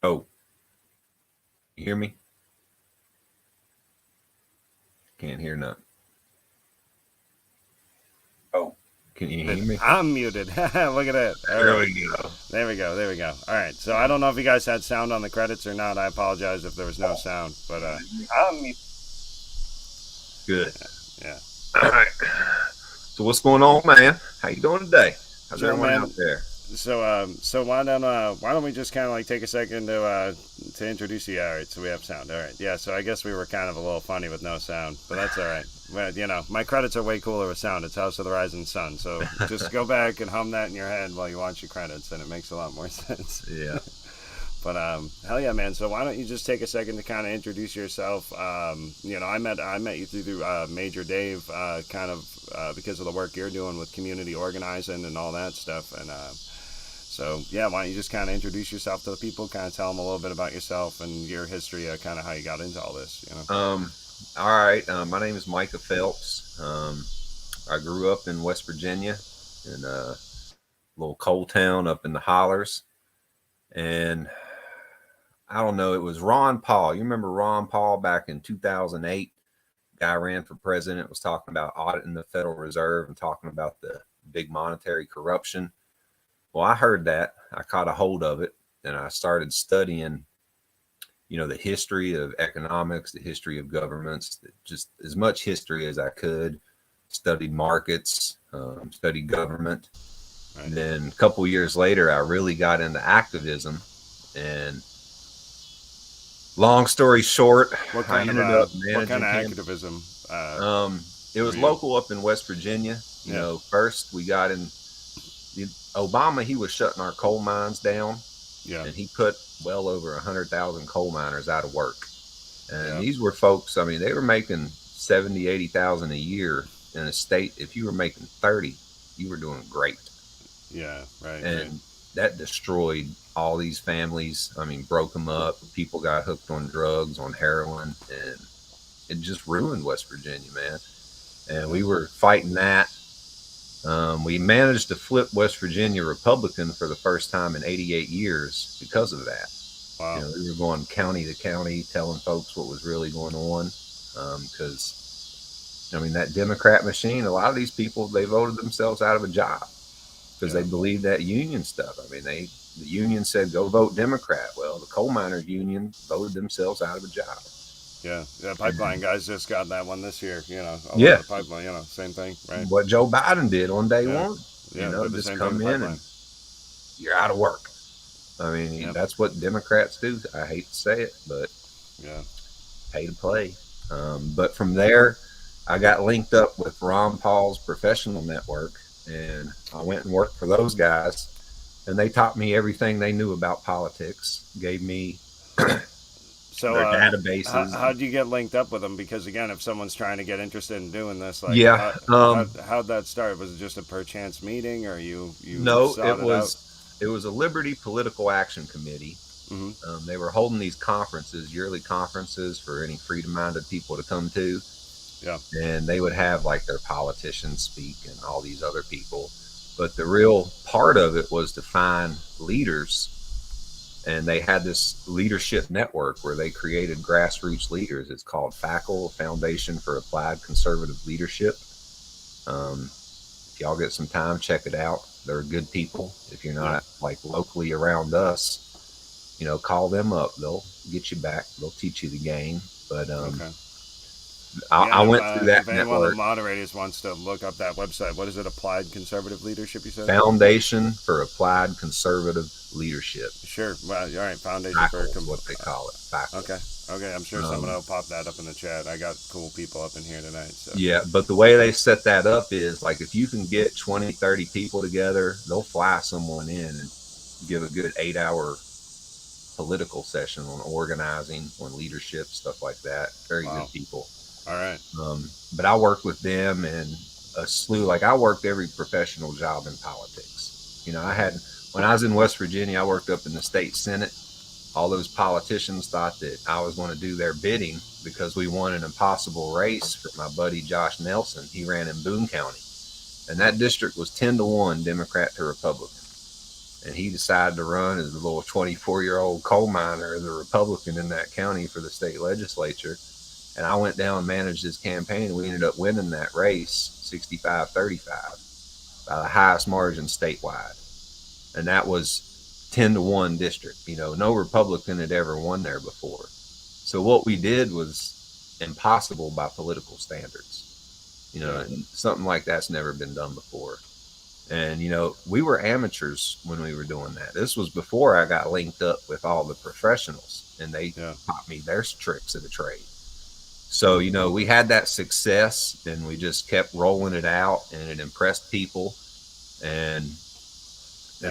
Oh, you hear me? Can't hear nothing. Oh, can you hear me? I'm muted. Look at that. All There right. we go. There we go. There we go. All right. So I don't know if you guys had sound on the credits or not. I apologize if there was no sound, but I'm muted. Good. Yeah. All right. So what's going on, man? How you doing today? How's Sure, everyone out man. there? So why don't we just kind of like take a second to introduce you? All right. So we have sound. All right. Yeah. So I guess we were kind of a little funny with no sound, but that's all right. Well, my credits are way cooler with sound. It's House of the Rising Sun. So just go back and hum that in your head while you watch your credits, and it makes a lot more sense. Yeah. But hell yeah, man. So why don't you just take a second to kind of introduce yourself? I met you through Major Dave, because of the work you're doing with community organizing and all that stuff. And so yeah, why don't you just kind of introduce yourself to the people, kind of tell them a little bit about yourself and your history, kind of how you got into all this. Um. All right. My name is Micah Phelps. I grew up in West Virginia in a little coal town up in the hollers, and I don't know. It was Ron Paul. You remember Ron Paul back in 2008? Guy ran for president, was talking about auditing the Federal Reserve and talking about the big monetary corruption. Well, I heard that. I caught a hold of it, and I started studying, the history of economics, the history of governments, just as much history as I could. Studied markets, studied government. Right. And then a couple years later, I really got into activism. And long story short, I ended up what kind managing of camp. activism Um, it were was you? local up in West Virginia. Yeah. First we got in Obama. He was shutting our coal mines down, Yeah. and he put well over 100,000 coal miners out of work. And Yeah. these were folks. I mean, they were making 70, 80,000 a year in a state. If you were making 30, you were doing great. Yeah. Right. Right. And that destroyed all these families. I mean, broke them up. People got hooked on drugs, on heroin, and it just ruined West Virginia, man. And Yeah. we were fighting that. We managed to flip West Virginia Republican for the first time in 88 years because of that. Wow. We were going county to county telling folks what was really going on. Because, that Democrat machine, a lot of these people, they voted themselves out of a job because they Yeah. believed that union stuff. I mean, the union said, go vote Democrat. Well, the coal miners union voted themselves out of a job. Yeah, yeah. Pipeline And guys just got that one this year. A lot yeah, of the pipeline. Same thing, right? what Joe Biden did on day Yeah, one, yeah. Did the just same thing come with in pipeline. and you're out of work. I mean, Yeah, that's what Democrats do. I hate to say it, but yeah. pay to play. But from there, I got linked up with Ron Paul's professional network, and I went and worked for those guys. And they taught me everything they knew about politics, gave me So, their databases. how do you get linked up with them? Because again, if someone's trying to get interested in doing this, like Yeah. how'd that start? Was it just a per chance meeting, or you No, sought it out? it was a Liberty Political Action Committee. Mm-hmm. They were holding these conferences, yearly conferences for any freedom-minded people to come to, Yeah, and they would have like their politicians speak and all these other people. But the real part of it was to find leaders, and they had this leadership network where they created grassroots leaders. It's called FACL, Foundation for Applied Conservative Leadership. If y'all get some time, check it out. They're good people. If you're yeah. not like locally around us, call them up. They'll get you back. They'll teach you the game. But Okay. Yeah, I and went through if that anyone of the network. moderators wants to look up that website, what is it? Applied Conservative Leadership, you said? Foundation for Applied Conservative Leadership. Sure. Well, all right. Foundation for FACL is what they call it. FACL. Okay. Okay. I'm sure someone Um, will pop that up in the chat. I got cool people up in here tonight. So yeah, but the way they set that up is like if you can get 20, 30 people together, they'll fly someone in and give a good 8 hour political session on organizing, on leadership, stuff like that. Very good wow. people. All right. But I worked with them and a slew. Like I worked every professional job in politics. When I was in West Virginia, I worked up in the state Senate. All those politicians thought that I was going to do their bidding because we won an impossible race for my buddy Josh Nelson. He ran in Boone County, and that district was 10-1 Democrat to Republican. and he decided to run as a little 24-year-old coal miner as a Republican in that county for the state legislature. And I went down and managed his campaign. We ended up winning that race 65-35 by the highest margin statewide. And that was 10-1 district. No Republican had ever won there before. So what we did was impossible by political standards. And something like that's never been done before. And, we were amateurs when we were doing that. This was before I got linked up with all the professionals, and they taught me their tricks of the trade. So, we had that success, and we just kept rolling it out, and it impressed people. And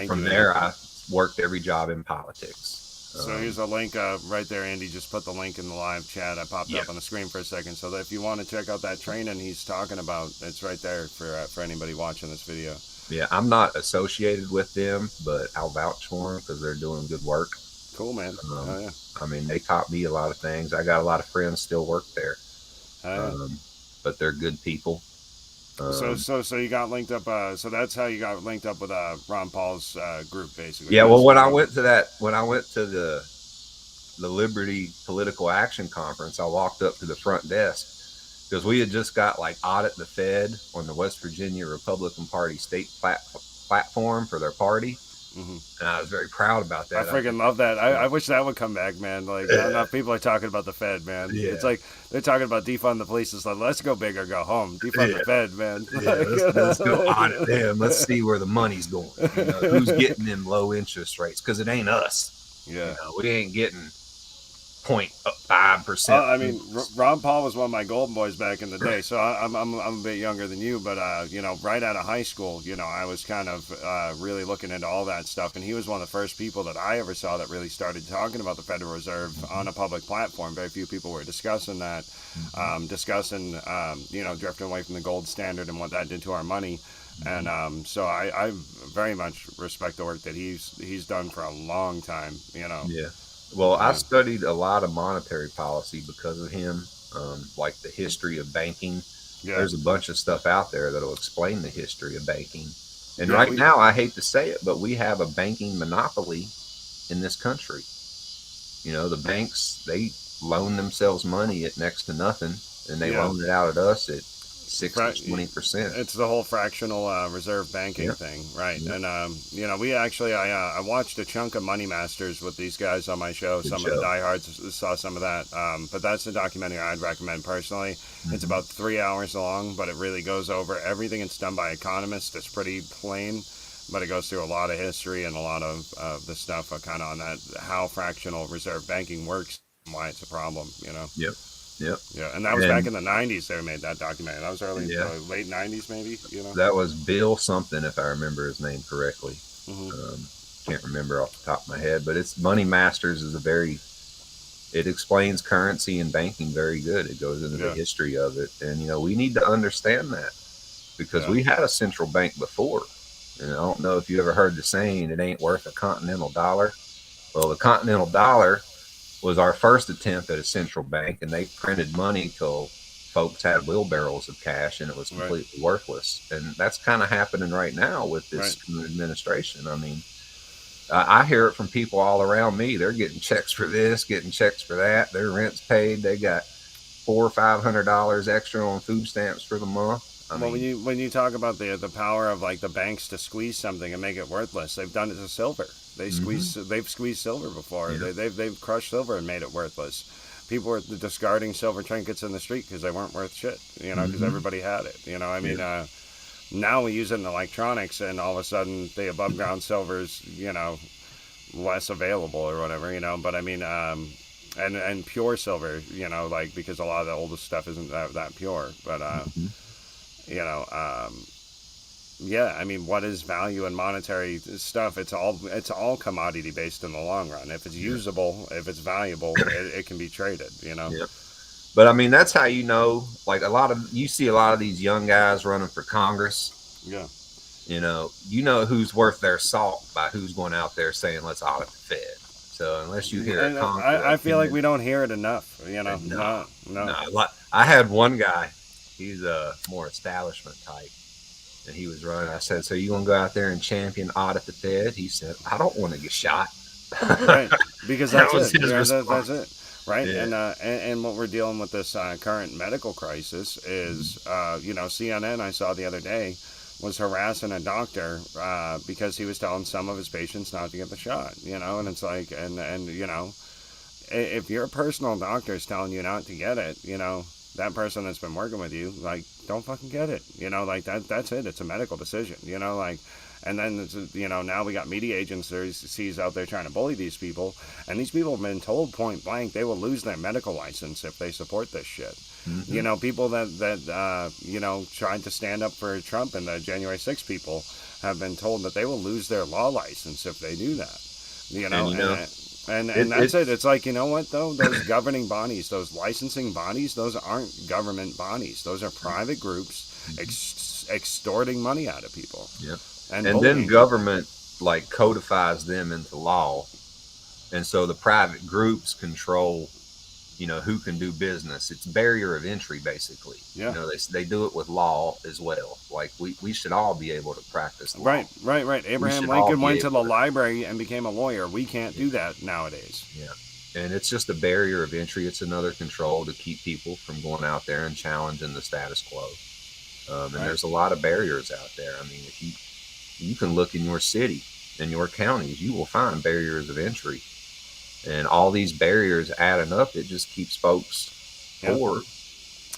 from there, I worked every job in politics. So here's a link right there, Andy. Just put the link in the live chat. I popped up on the screen for a second, so that if you want to check out that training he's talking about, it's right there for anybody watching this video. Yeah, I'm not associated with them, but I'll vouch for them because they're doing good work. Cool, man. I mean, they taught me a lot of things. I got a lot of friends still work there, but they're good people. So you got linked up. So that's how you got linked up with Ron Paul's group, basically. Yeah. Well, when I went to the Liberty Political Action Conference, I walked up to the front desk because we had just got like Audit the Fed on the West Virginia Republican Party state platform for their party. Mm-hmm. And I was very proud about that. I freaking love that. I wish that would come back, man. Like, not enough people are talking about the Fed, man. Yeah. It's like they're talking about defund the police. It's like, let's go big or go home. Defund the Fed, man. Yeah, let's go audit them. Let's see where the money's going. Who's getting them low interest rates? Because it ain't us. Yeah. We ain't getting 0.5%. I mean, Ron Paul was one of my golden boys back in the day, so I'm a bit younger than you, but right out of high school, I was kind of really looking into all that stuff, and he was one of the first people that I ever saw that really started talking about the Federal Reserve on a public platform. Very few people were discussing that, drifting away from the gold standard and what that did to our money. And so I very much respect the work that he's done for a long time. Yeah. Well, I studied a lot of monetary policy because of him, like the history of banking. Yeah. There's a bunch of stuff out there that'll explain the history of banking. And now, I hate to say it, but we have a banking monopoly in this country. The banks, they loan themselves money at next to nothing, and they loan it out at us at 6 to 20%. It's the whole fractional reserve banking thing, right? Yeah. And we actually I watched a chunk of Money Masters with these guys on my show. Some of the diehards saw some of that, but that's a documentary I'd recommend personally. Mm-hmm. It's about 3 hours long, but it really goes over everything. It's done by economists. It's pretty plain, but it goes through a lot of history and a lot of the stuff kind of on that, how fractional reserve banking works and why it's a problem. Yep. Yep. Yeah, and that was back in the 90s they made that documentary. That was early, late 90s maybe, That was Bill something, if I remember his name correctly. Mm-hmm. Can't remember off the top of my head, but it's Money Masters is it explains currency and banking very good. It goes into the history of it. And, we need to understand that because we had a central bank before. And I don't know if you ever heard the saying, it ain't worth a continental dollar. Well, the continental dollar was our first attempt at a central bank, and they printed money till folks had wheelbarrows of cash, and it was completely worthless. And that's kind of happening right now with this administration. I mean, I hear it from people all around me. They're getting checks for this, getting checks for that. Their rent's paid. They got $400 or $500 extra on food stamps for the month. When you talk about the power of like the banks to squeeze something and make it worthless, they've done it to silver. They've squeezed silver before. Yeah. They've crushed silver and made it worthless. People were discarding silver trinkets in the street because they weren't worth shit. Because everybody had it. Now we use it in electronics, and all of a sudden the above ground silver's less available or whatever. But I mean. And pure silver, because a lot of the oldest stuff isn't that pure. But I mean, what is value in monetary stuff? It's all commodity based in the long run. If it's usable, if it's valuable, it can be traded. Yeah. But I mean, that's how like you see a lot of these young guys running for Congress. Yeah. Who's worth their salt by who's going out there saying let's audit the Fed. So unless you hear it, I feel like we don't hear it enough. No. I had one guy. He's a more establishment type, and he was running. I said, "So you gonna go out there and champion audit the Fed?" He said, "I don't want to get shot." Right, because That that's was it. his Yeah, that's response. it. Right, Yeah. and what we're dealing with this current medical crisis is, CNN I saw the other day was harassing a doctor because he was telling some of his patients not to get the shot. And it's like, and if your personal doctor is telling you not to get it, that person that's been working with you, like, don't fucking get it. Like that's it. It's a medical decision. Like, and then now we got media agencies out there trying to bully these people, and these people have been told point blank they will lose their medical license if they support this shit. Mm-hmm. People that tried to stand up for Trump, and the January 6 people have been told that they will lose their law license if they do that. You And know, and that's it. it's It's like, you know what though? Those governing bodies, those licensing bodies, those aren't government bodies. Those are private groups extorting money out of people yep. and And then bullying people. government like codifies them into law, and so the private groups control, who can do business. It's barrier of entry, basically. Yeah. They do it with law as well. Like we should all be able to practice law. Right. We Abraham should all Lincoln be went to able the to. library and became a lawyer. We can't do that nowadays. Yeah. And it's just a barrier of entry. It's another control to keep people from going out there and challenging the status quo. And Right. there's a lot of barriers out there. I mean, if you can look in your city, in your counties, you will find barriers of entry. And all these barriers adding up, it just keeps folks Yeah. poor.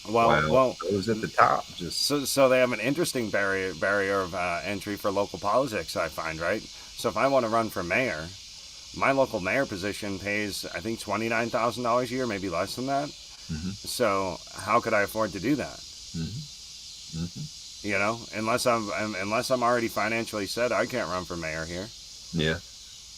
While Well. those at the top just So they have an interesting barrier of entry for local politics, I find, right? So if I want to run for mayor, my local mayor position pays, I think, $29,000 a year, maybe less than that. mm-hmm, So how could I afford to do that? mm-hmm, mm-hmm. Unless I'm already financially set, I can't run for mayor here. Yeah,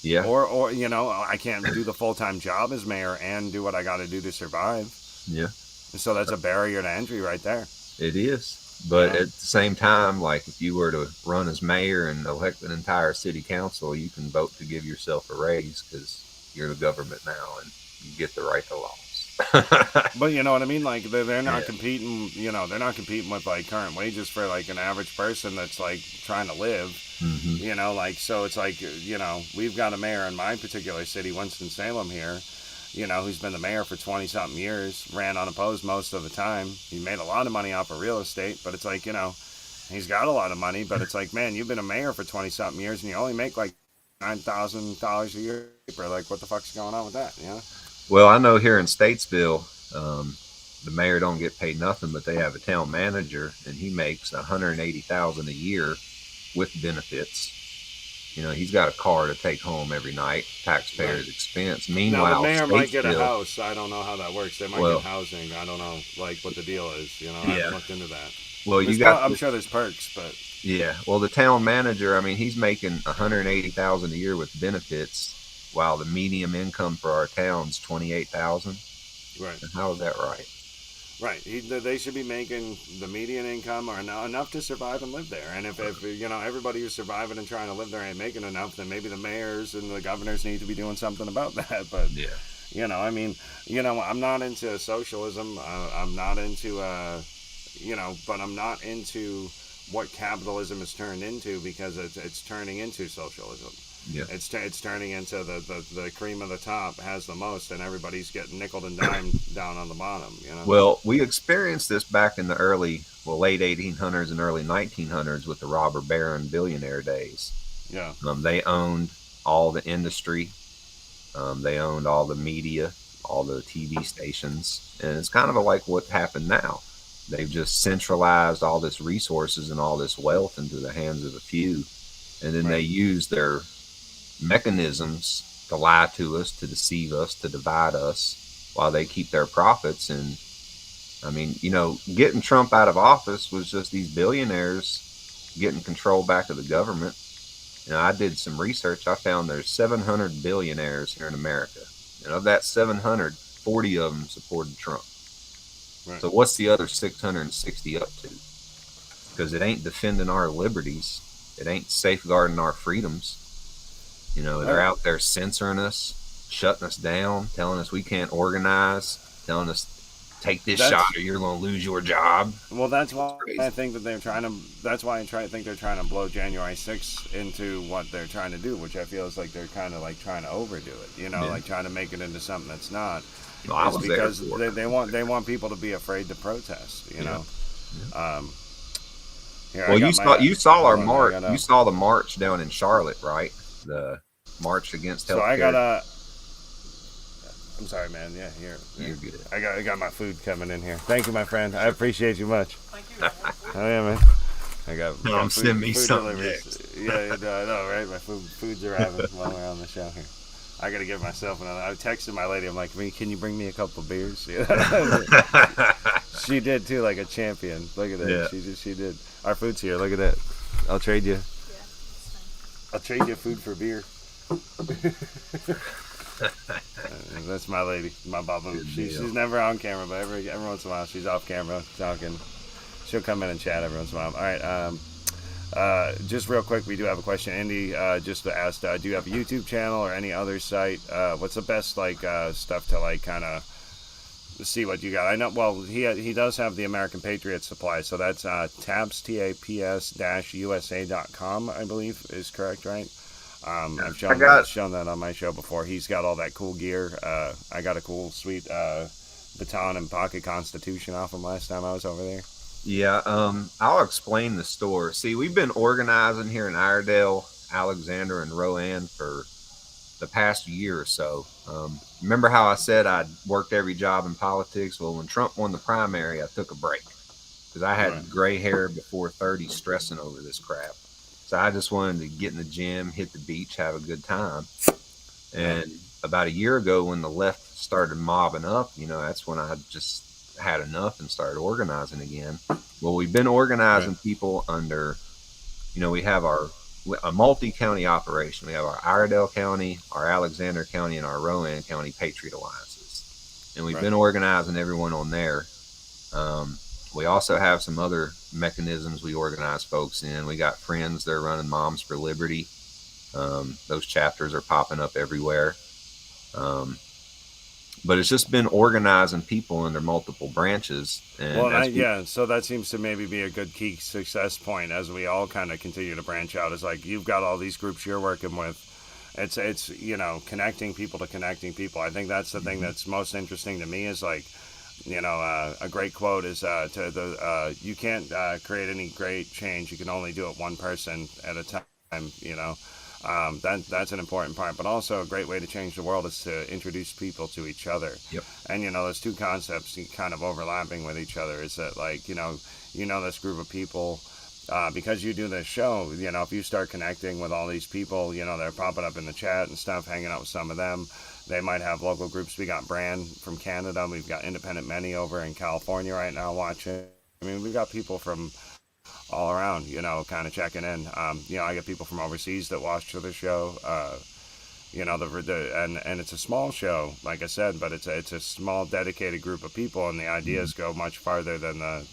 yeah, Or I can't do the full-time job as mayor and do what I got to do to survive. yeah. So that's a barrier to entry right there. It is. But Yeah. at the same time, like if you were to run as mayor and elect an entire city council, you can vote to give yourself a raise because you're the government now and you get the right to laws. But you know what I mean? Like they're Yeah. not competing. They're not competing with like current wages for like an average person that's like trying to live. Mm-hmm. Like so it's like we've got a mayor in my particular city, Winston Salem here. Who's been the mayor for 20 something years, ran unopposed most of the time. He made a lot of money off of real estate, but it's like he's got a lot of money, but it's like, man, you've been a mayor for 20 something years and you only make like $9,000 a year. Like, what the fuck's going on with that? Well, I know here in Statesville, the mayor don't get paid nothing, but they have a town manager, and he makes $180,000 a year with benefits. He's got a car to take home every night, taxpayers' expense. Now the Meanwhile, mayor might get a Statesville, house. I don't know how that works. They might well, get housing. I don't know, like what the deal is. I haven't yeah, looked into that. well, you got I'm sure there's perks, but yeah. Well, the town manager, I mean, he's making $180,000 a year with benefits, while the median income for our town's 28,000. right. How is that right? Right. They should be making the median income or enough to survive and live there. And if everybody who's surviving and trying to live there ain't making enough, then maybe the mayors and the governors need to be doing something about that. But Yeah. I mean, I'm not into socialism. I'm not into but I'm not into what capitalism is turned into because it's turning into socialism. Yeah. It's turning into the cream of the top has the most, and everybody's getting nickel and dimed down on the bottom. Well, we experienced this back in the late 1800s and early 1900s with the robber baron billionaire days. Yeah. They owned all the industry. They owned all the media, all the TV stations, and it's kind of like what happened now. They've just centralized all this resources and all this wealth into the hands of a few, and then they use their mechanisms to lie to us, to deceive us, to divide us, while they keep their profits. And I mean, getting Trump out of office was just these billionaires getting control back of the government. I did some research. I found there's 700 billionaires here in America, and of that 700, 40 of them supported Trump. Right. So what's the other 660 up to? Because it ain't defending our liberties. It ain't safeguarding our freedoms. They're out there censoring us, shutting us down, telling us we can't organize, telling us take this shot That's or you're going to lose your job. well. That's It's why I crazy. think that they're trying to. That's why I think they're trying to blow January 6th into what they're trying to do, which I feel is like they're kind of like trying to overdo it. You know, Yeah. like trying to make it into something that's not. Well, I It's was there because for it. they want people to be afraid to protest. You Yeah. know. Yeah. Um, Here I Well, got my. you saw our Hold on, I march. got You saw the march down in Charlotte, right? The march against So I got healthcare. a. I'm sorry, man. Yeah, here. Yeah. You're good. I got my food coming in here. Thank you, my friend. I appreciate you much. Thank you. Oh yeah, man. I got Send me food something deliveries. next. Yeah, I know, right? My food's arriving while we're on the show here. I gotta give myself another. I texted my lady. I'm like, can you bring me a couple beers? She did too, like a champion. Look at that. Yeah. She did. Our food's here. Look at that. I'll trade you. Yeah, it's fine. I'll trade you food for beer. That's my lady, my babu. Good She's deal. never on camera, but every once in a while she's off camera talking. She'll come in and chat every once in a while. All right. Just real quick, we do have a question. Andy just asked, do you have a YouTube channel or any other site? What's the best stuff to kind of see what you got? I know. Well, he does have the American Patriot Supply, so that's taps.usa.com, I believe is correct, right? I've shown that on my show before. He's got all that cool gear. I got a cool, sweet baton and pocket Constitution off him last time I was over there. Yeah, I'll explain the store. See, we've been organizing here in Iredell, Alexander, and Rowan for the past year or so. Remember how I said I'd worked every job in politics? Well, when Trump won the primary, I took a break because I had gray hair before 30 stressing over this crap. So I just wanted to get in the gym, hit the beach, have a good time. And about a year ago, when the left started mobbing up, that's when I just had enough and started organizing again. Well, we've been organizing people under, we have a multi-county operation. We have our Iredell County, our Alexander County, and our Rowan County Patriot Alliances. And we've been organizing everyone on there. We also have some other mechanisms we organize folks in. We got friends that are running Moms for Liberty. Those chapters are popping up everywhere. But it's just been organizing people in their multiple branches. And so that seems to maybe be a good key success point as we all kind of continue to branch out. It's like you've got all these groups you're working with. It's connecting people to connecting people. I think that's the thing that's most interesting to me is like, a great quote is you can't create any great change. You can only do it one person at a time, that's an important part, but also a great way to change the world is to introduce people to each other. Yep. And those two concepts kind of overlapping with each other is that this group of people because you do this show, if you start connecting with all these people, they're popping up in the chat and stuff, hanging out with some of them. They might have local groups. We got Brand from Canada. We've got Independent Many over in California right now watching. I mean, we've got people from all around, kind of checking in. I get people from overseas that watch the show. And it's a small show, like I said, but it's a small dedicated group of people, and the ideas go much farther than that.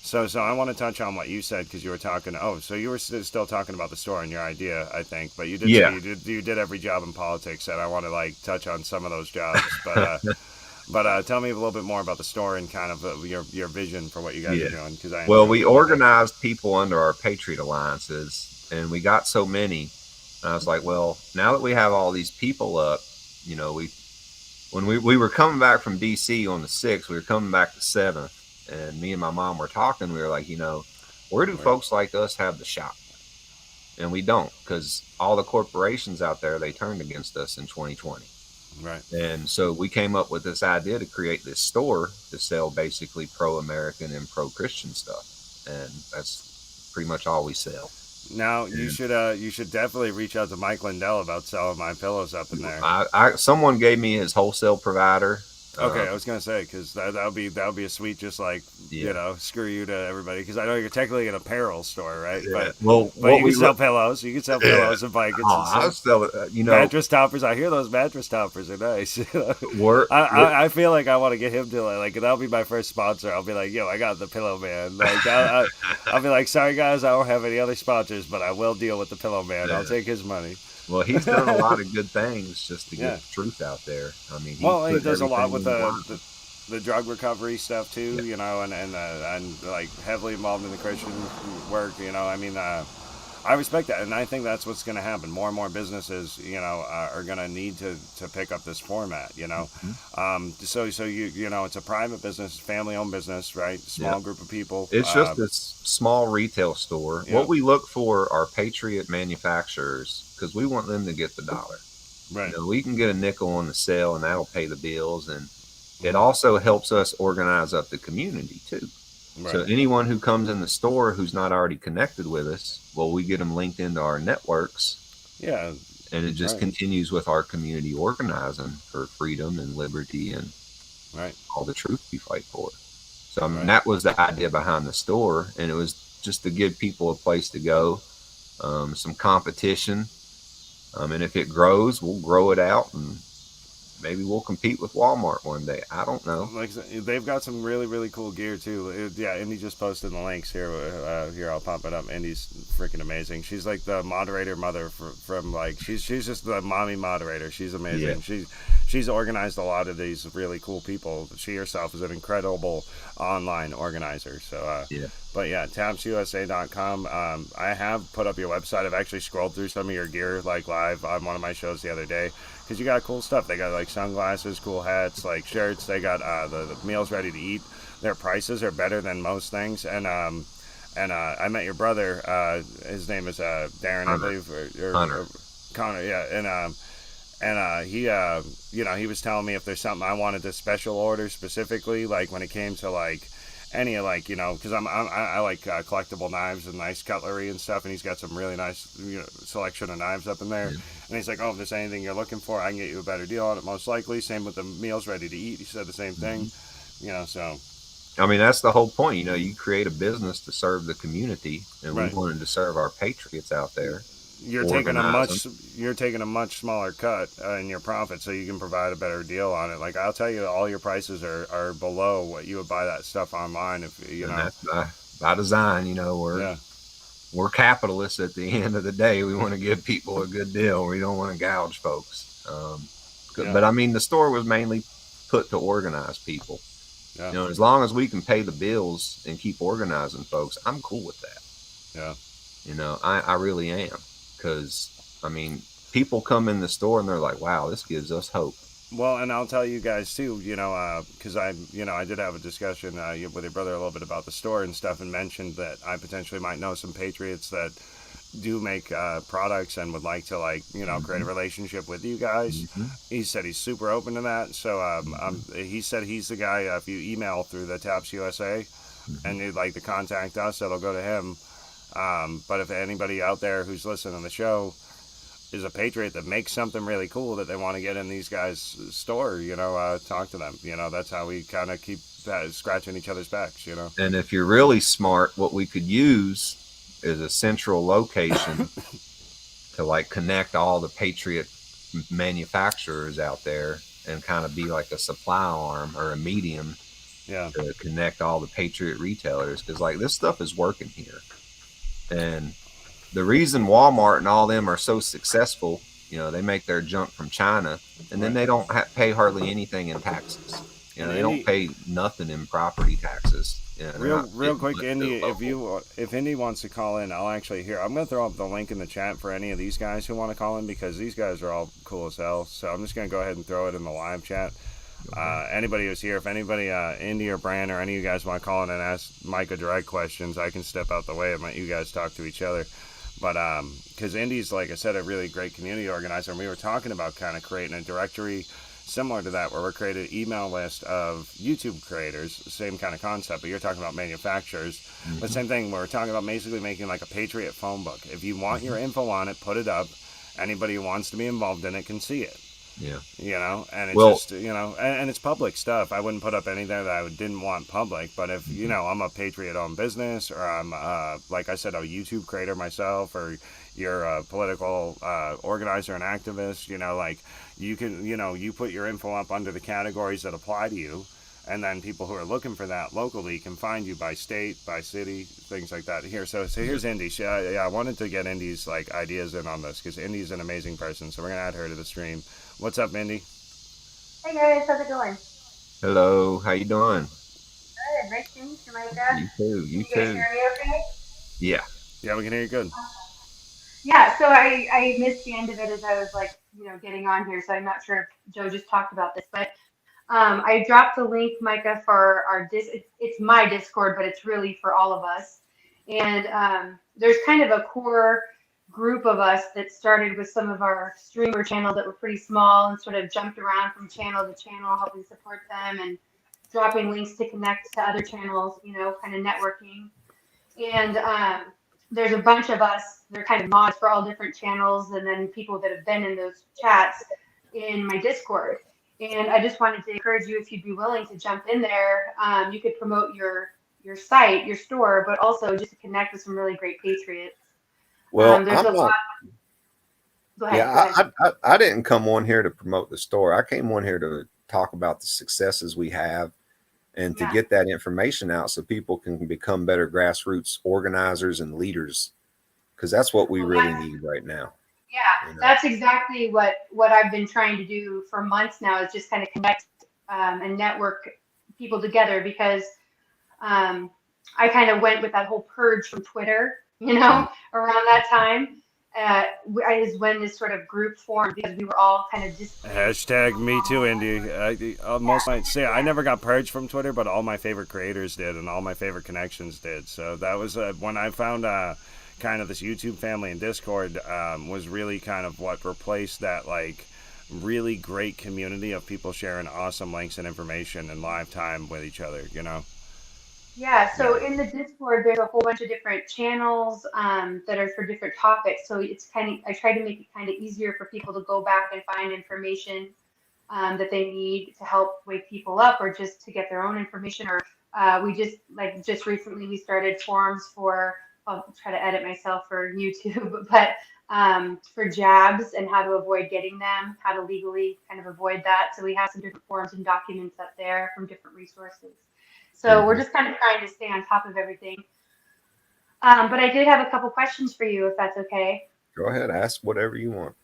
So I want to touch on what you said because you were talking. Oh, so you were still talking about the store and your idea, I think. But you did say you did every job in politics, and I want to touch on some of those jobs. But tell me a little bit more about the store and kind of your vision for what you guys are doing. We organized people under our Patriot Alliances, and we got so many. And I was like, well, now that we have all these people up, when we were coming back from D.C. on the 6th, we were coming back the 7th. And me and my mom were talking. We were like, where do folks like us have the shop? And we don't, because all the corporations out there, they turned against us in 2020. Right. And so we came up with this idea to create this store to sell basically pro-American and pro-Christian stuff. And that's pretty much all we sell. Now you should definitely reach out to Mike Lindell about selling my pillows up in there. Someone gave me his wholesale provider. Okay, Um, I was gonna say because that would be a sweet, just like yeah, screw you to everybody. Because I know you're technically an apparel store, right? yeah. Well, But what you can we sell look, pillows. You can sell yeah. pillows and blankets and Oh, I stuff. was telling Mattress toppers. I hear those mattress toppers are nice. we're, I feel like I want to get him to like that'll be my first sponsor. I'll be like, yo, I got the Pillow Man. Like I'll be like, sorry guys, I don't have any other sponsors, but I will deal with the Pillow Man. I'll yeah. take his money. Well, he's done a lot of good things just to get Yeah. the truth out there. I mean, he's Well, he putting does a lot everything with in the line. the drug recovery stuff too, Yeah, and like heavily involved in the Christian work. I mean, I respect that, and I think that's what's going to happen. More and more businesses, are going to need to pick up this format. mhm, So it's a private business, family-owned business, right? yeah. Small group of people. It's just this small retail store. Yeah, What we look for are patriot manufacturers because we want them to get the dollar. right. We can get a nickel on the sale, and that'll pay the bills, and it Mhm. also helps us organize up the community too. So Right. anyone who comes in the store who's not already connected with us, well, we get them linked into our networks, Yeah. and it just Right. continues with our community organizing for freedom and liberty and Right. all the truth we fight for. So I mean, Right. that was the idea behind the store, and it was just to give people a place to go, some competition, and if it grows, we'll grow it out, and maybe we'll compete with Walmart one day. I don't know. Like they've got some really really cool gear too. Yeah, Indy just posted the links here. Here I'll pop it up. Indy's freaking amazing. She's like the moderator mother from like she's just the mommy moderator. She's amazing. Yeah. She's organized a lot of these really cool people. She herself is an incredible online organizer. So Yeah. but yeah, tapsusa.com. I have put up your website. I've actually scrolled through some of your gear like live on one of my shows the other day because you got cool stuff. They got like sunglasses, cool hats, like shirts. They got the meals ready to eat. Their prices are better than most things. And I met your brother. His name is Darren, I Hunter. believe, Hunter. or Connor. Yeah, and he was telling me if there's something I wanted to special order specifically, like when it came to like any of like because I like collectible knives and nice cutlery and stuff, and he's got some really nice selection of knives up in there. Yeah. And he's like, oh, if there's anything you're looking for, I can get you a better deal on it, most likely. Same with the meals ready to eat. He said the same thing. So I mean, that's the whole point. You create a business to serve the community, and right. we wanted to serve our patriots out there. You're Organize taking a much smaller cut in your profit, so you can provide a better deal on it. Like I'll tell you, all your prices are below what you would buy that stuff online. If you And know, that's by design. yeah, We're capitalists at the end of the day. We want to give people a good deal. We don't want to gouge folks. Yeah. But I mean, the store was mainly put to organize people. yeah, As long as we can pay the bills and keep organizing folks, I'm cool with that. yeah. I really am. Because, I mean, people come in the store and they're like, wow, this gives us hope. Well, and I'll tell you guys too, because I did have a discussion with your brother a little bit about the store and stuff, and mentioned that I potentially might know some patriots that do make products and would like to create a relationship with you guys. Mm-hmm. He said he's super open to that. So he said he's the guy. If you email through the Taps USA and you'd like to contact us, it'll go to him. But if anybody out there who's listening to the show is a patriot that makes something really cool that they want to get in these guys' store, talk to them. That's how we kind of keep scratching each other's backs. And if you're really smart, what we could use is a central location to like connect all the patriot manufacturers out there and kind of be like a supply arm or a medium to connect all the patriot retailers, because like this stuff is working here. And the reason Walmart and all them are so successful, they make their junk from China, and then they don't pay hardly anything in taxes. They don't pay nothing in property taxes. Real quick, Indy, if Indy wants to call in, I'm going to throw up the link in the chat for any of these guys who want to call in, because these guys are all cool as hell. So I'm just going to go ahead and throw it in the live chat. Anybody who's here, if anybody, Indy or Brand or any of you guys want to call in and ask Micah direct questions, I can step out the way and let you guys talk to each other. But because Indy's, like I said, a really great community organizer, and we were talking about kind of creating a directory similar to that, where we're creating an email list of YouTube creators, same kind of concept, but you're talking about manufacturers. Mm-hmm. But same thing, we're talking about basically making like a Patriot phone book. If you want your info on it, put it up. Anybody who wants to be involved in it can see it. Yeah. And it's Well, just, and it's public stuff. I wouldn't put up anything that I didn't want public, but if, I'm a Patriot owned business, or I'm, like I said, a YouTube creator myself, or you're a political organizer and activist, like you can, you put your info up under the categories that apply to you. And then people who are looking for that locally can find you by state, by city, things like that. So here's Indy. I wanted to get Indy's like ideas in on this because Indy's an amazing person. So we're gonna add her to the stream. What's up, Mindy? Hey guys, how's it going? hello. How you doing? Good. Nice to meet you, Micah. You too. Can You you guys too. hear me okay? Yeah. Yeah, we can hear you good. Yeah, so I missed the end of it as I was like, getting on here, so I'm not sure if Joe just talked about this, but I dropped the link, Micah, for our it's my Discord, but it's really for all of us. And there's kind of a core group of us that started with some of our streamer channels that were pretty small and sort of jumped around from channel to channel, helping support them and dropping links to connect to other channels, kind of networking. And there's a bunch of us, they're kind of mods for all different channels, and then people that have been in those chats in my Discord. And I just wanted to encourage you, if you'd be willing to jump in there, you could promote your site, your store, but also just to connect with some really great patriots. Well, There's I'm a lot. not. Go ahead. Go Yeah, ahead. I didn't come on here to promote the store. I came on here to talk about the successes we have and to Yeah. get that information out so people can become better grassroots organizers and leaders because that's what we Well, really need right now. yeah, You know. that's exactly what I've been trying to do for months now is just kind of connect and network people together because I kind of went with that whole purge from Twitter, Mm. around that time. Is when this sort of group formed because we were all kind of displaced. Hashtag me too, Indy. Most Yeah, nights, say I never got purged from Twitter, but all my favorite creators did, and all my favorite connections did. So that was when I found kind of this YouTube family and Discord was really kind of what replaced that like really great community of people sharing awesome links and information in live time with each other. yeah. Yeah. So in the Discord, there's a whole bunch of different channels that are for different topics. So it's I try to make it kind of easier for people to go back and find information that they need to help wake people up or just to get their own information. Or we just recently we started forums for, I'll try to edit myself for YouTube, but for jabs and how to avoid getting them, how to legally kind of avoid that. So we have some different forums and documents up there from different resources. So we're Mhm. just kind of trying to stay on top of everything. But I did have a couple questions for you, if that's okay. Go ahead, ask whatever you want.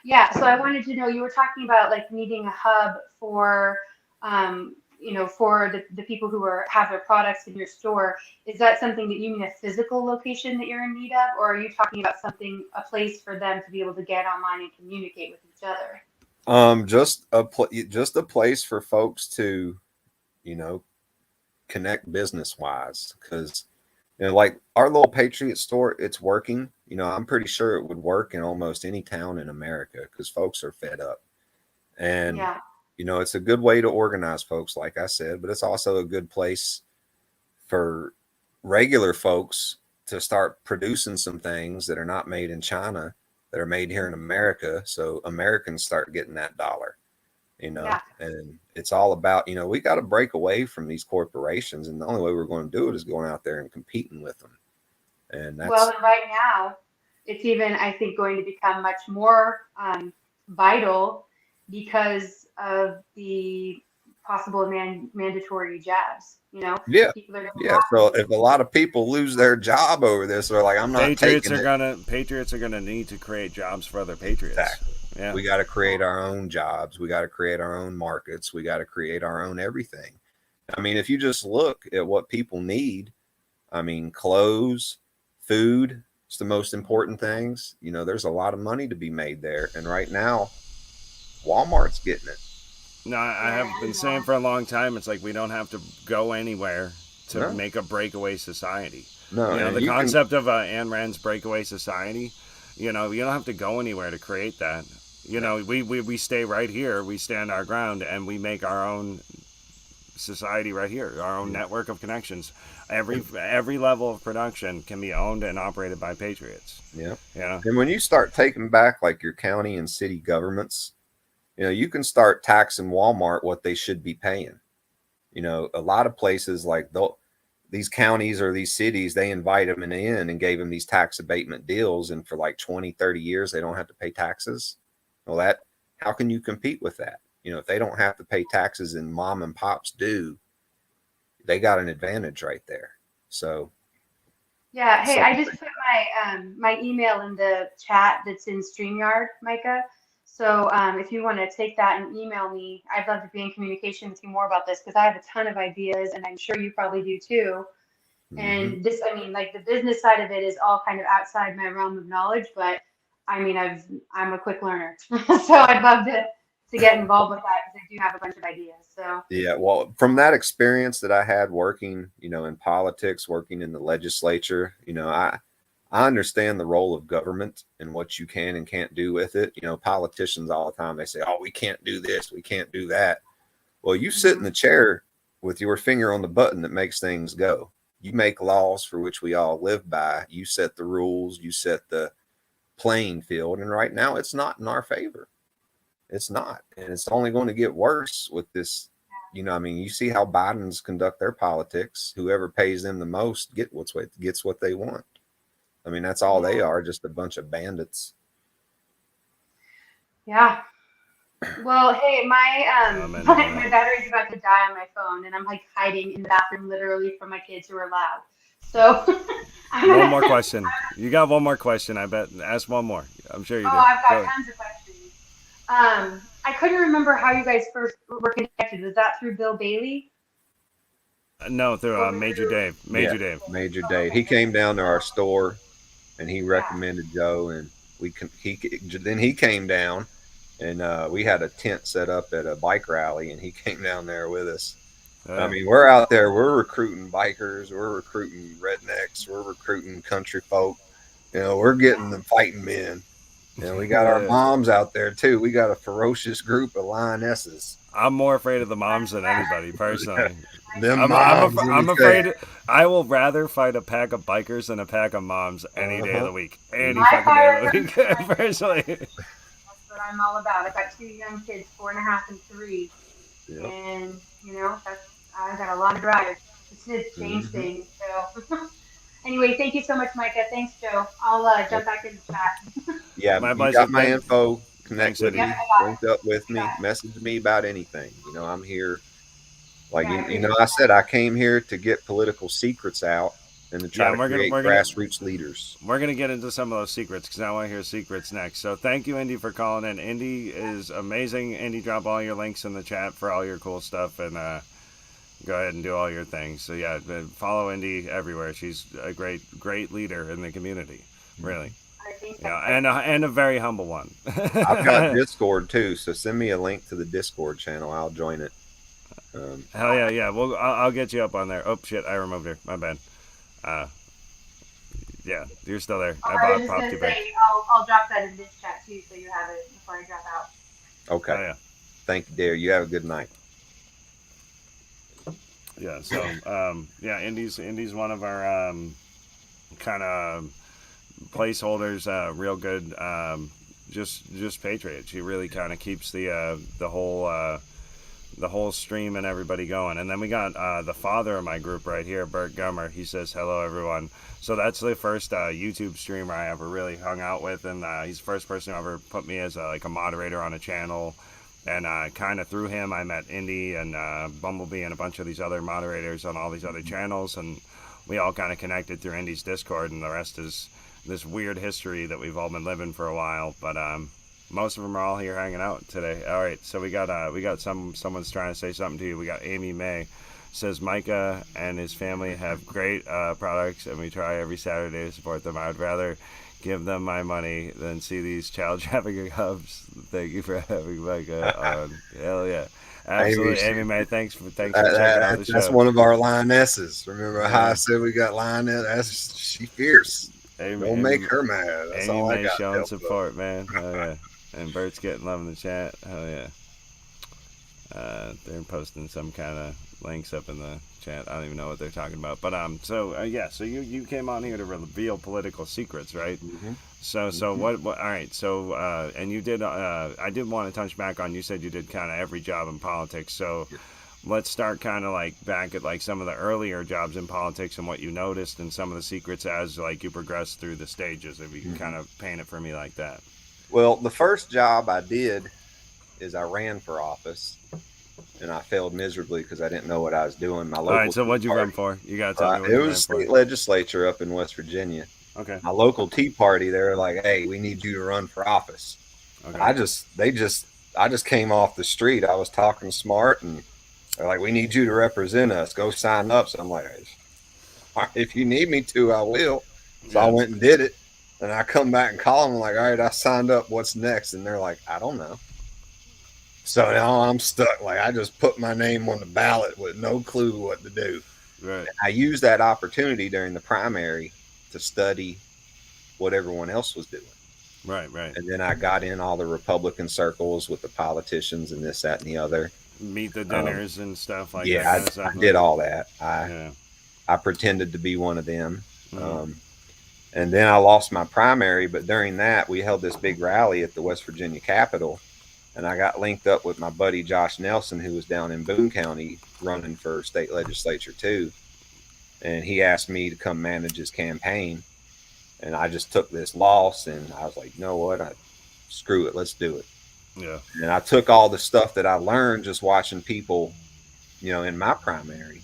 Yeah, so I wanted to know, you were talking about like needing a hub for, for the people who have their products in your store. Is that something that you mean a physical location that you're in need of, or are you talking about a place for them to be able to get online and communicate with each other? Just a place for folks to, you know, connect business wise because like our little Patriot store, it's working. I'm pretty sure it would work in almost any town in America because folks are fed up. And, Yeah. it's a good way to organize folks, like I said, but it's also a good place for regular folks to start producing some things that are not made in China, that are made here in America. So Americans start getting that dollar, Yeah. and it's all about, we got to break away from these corporations. And the only way we're going to do it is going out there and competing with them. And Well, that's, and right now, it's even, I think, going to become much more vital because of the possible mandatory jabs. yeah. People are going to Yeah. have So to if a lot of people lose their job over this, they're like, I'm not Patriots taking are it. gonna need to create jobs for other patriots. Exactly. Yeah. We got to create our own jobs. We got to create our own markets. We got to create our own everything. I mean, if you just look at what people need, I mean, clothes, food, it's the most important things. There's a lot of money to be made there. And right now, Walmart's getting it. No, I Yeah, have been saying for a long time, it's like we don't have to go anywhere to No, make a breakaway society. no. And The you can, concept of Ayn Rand's breakaway society, you don't have to go anywhere to create that. We stay right here, we stand our ground, and we make our own society right here, our own network of connections. Every level of production can be owned and operated by patriots. yeah. You know? And when you start taking back like your county and city governments, You can start taxing Walmart what they should be paying. A lot of places like these counties or these cities, they invite them in and gave them these tax abatement deals. And for like 20, 30 years, they don't have to pay taxes. Well, how can you compete with that? If they don't have to pay taxes and mom and pops do, they got an advantage right there. So Yeah. Hey, I just put my email in the chat that's in StreamYard, Micah. So if you want to take that and email me, I'd love to be in communication with you more about this because I have a ton of ideas, and I'm sure you probably do too. And this, I mean, like the business side of it is all kind of outside my realm of knowledge, but I mean, I'm a quick learner, so I'd love to get involved with that because I do have a bunch of ideas. So yeah, well, from that experience that I had working, in politics, working in the legislature, I understand the role of government and what you can and can't do with it. Politicians all the time, they say, oh, we can't do this, we can't do that. Well, you sit in the chair with your finger on the button that makes things go. You make laws for which we all live by. You set the rules, you set the playing field. And right now it's not in our favor. It's not. And it's only going to get worse with this. You see how Biden's conduct their politics. Whoever pays them the most gets what they want. I mean, that's all they are, just a bunch of bandits. Yeah. Well, hey, my battery's about to die on my phone, and I'm like hiding in the bathroom literally from my kids who are loud. So one more question. You got one more question, I bet. Ask one more. I'm sure you do. Oh, I've got tons of questions. I couldn't remember how you guys first were connected. Was that through Bill Bailey? No, through Major Dave. Dave. Major Dave. He came down to our store, and he recommended Joe, and then he came down, and we had a tent set up at a bike rally, and he came down there with us. I mean, we're out there, we're recruiting bikers, we're recruiting rednecks, we're recruiting country folk. We're getting the fighting men. We got our moms out there too. We got a ferocious group of lionesses. I'm more afraid of the moms than anybody, personally. I'm afraid. I will rather fight a pack of bikers than a pack of moms any day of the week. Any fucking day of the week, personally. That's what I'm all about. I've got 2 young kids, 4.5 and 3, and I got a lot of drive. It's change things. So anyway, thank you so much, Micah. Thanks, Joe. I'll jump back in the chat. Yeah, you got my info. Connect with me, link up with me, message me about anything. I'm here. Like, I said, I came here to get political secrets out and to try to create grassroots leaders. We're going to get into some of those secrets because I want to hear secrets next. So thank you, Indy, for calling in. Indy is amazing. Indy, drop all your links in the chat for all your cool stuff, and go ahead and do all your things. So, yeah, follow Indy everywhere. She's a great leader in the community, really. Yeah, and a very humble one. I've got Discord, too, so send me a link to the Discord channel. I'll join it. Hell yeah. Well, I'll get you up on there. Oh shit, I removed her. My bad. Yeah, you're still there. I was just gonna say, I'll drop that in this chat too, so you have it before I drop out. Okay. Yeah. Thank you, dear. You have a good night. Yeah. So, Indy's one of our kind of placeholders. Real good. Just patriot. She really kind of keeps the whole stream and everybody going. And then we got the father of my group right here, Bert Gummer. He says, hello, everyone. So that's the first YouTube streamer I ever really hung out with, and he's the first person who ever put me as a moderator on a channel. And kind of through him, I met Indy and Bumblebee and a bunch of these other moderators on all these other channels, and we all kind of connected through Indy's Discord, and the rest is this weird history that we've all been living for a while. But most of them are all here hanging out today. All right, so we got someone's trying to say something to you. We got Amy May. Says Micah and his family have great products, and we try every Saturday to support them. I would rather give them my money than see these child trafficking hubs. Thank you for having Micah on. Hell yeah. Absolutely, Amy May. Thanks for checking out the show. That's one of our lionesses. Remember how I said we got lioness? She fierce. Don't make her mad. That's Amy all May I got. Showing support, man. Oh yeah. And Bert's getting love in the chat. Oh yeah. They're posting some kind of links up in the chat. I don't even know what they're talking about. But so you came on here to reveal political secrets, right? Mm-hmm. So what all right, so and you did I did want to touch back on, you said you did kind of every job in politics. So let's start kind of like back at like some of the earlier jobs in politics and what you noticed and some of the secrets as like you progressed through the stages, if you can kind of paint it for me like that. Well, the first job I did is I ran for office, and I failed miserably because I didn't know what I was doing. My All right, local so Tea what'd you run Party, for? You gotta tell me right? what It you was ran for. state legislature up in West Virginia. Okay. My local Tea Party, they were like, "Hey, we need you to run for office." Okay. I just came off the street. I was talking smart, and they're like, "We need you to represent us. Go sign up." So I'm like, "All right, if you need me to, I will." So I Yeah. went and did it. And I come back and call them like, "All right, I signed up. What's next?" And they're like, "I don't know." So now I'm stuck. Like I just put my name on the ballot with no clue what to do. Right. I used that opportunity during the primary to study what everyone else was doing. Right. Right. And then I got in all the Republican circles with the politicians and this, that, and the other. Meet the Um, dinners and stuff like that yeah, kind of stuff. I did all that. Yeah. I pretended to be one of them. Mm-hmm. Um, and then I lost my primary, but during that, we held this big rally at the West Virginia Capitol. And I got linked up with my buddy Josh Nelson, who was down in Boone County running for state legislature too. And he asked me to come manage his campaign. And I just took this loss, and I was like, you know what? Screw it, let's do it. Yeah. And I took all the stuff that I learned just watching people, in my primary.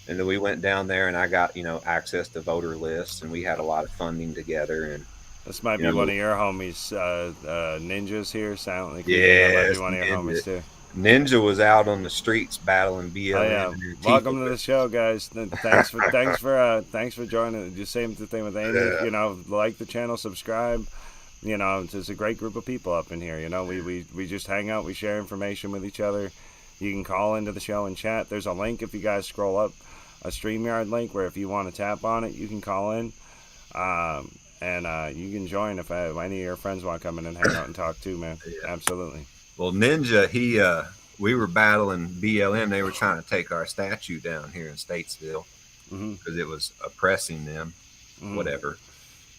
And then we went down there, and I got, access to voter lists, and we had a lot of funding together. And, This might you be one know, of your homies, ninjas here, silently creeping. That might be yes, one of your homies too. Ninja was out on the streets battling Oh BLM yeah, and Antifa. welcome to the show, guys. Thanks for joining. Just same thing with Amy. Yeah. Like the channel, subscribe. It's a great group of people up in here. We just hang out, we share information with each other. You can call into the show and chat. There's a link if you guys scroll up, a StreamYard link where if you want to tap on it, you can call in. And you can join if any of your friends want to come in and hang out and talk too, man. Yeah. Absolutely. Well, Ninja, we were battling BLM. They were trying to take our statue down here in Statesville because it was oppressing them, whatever.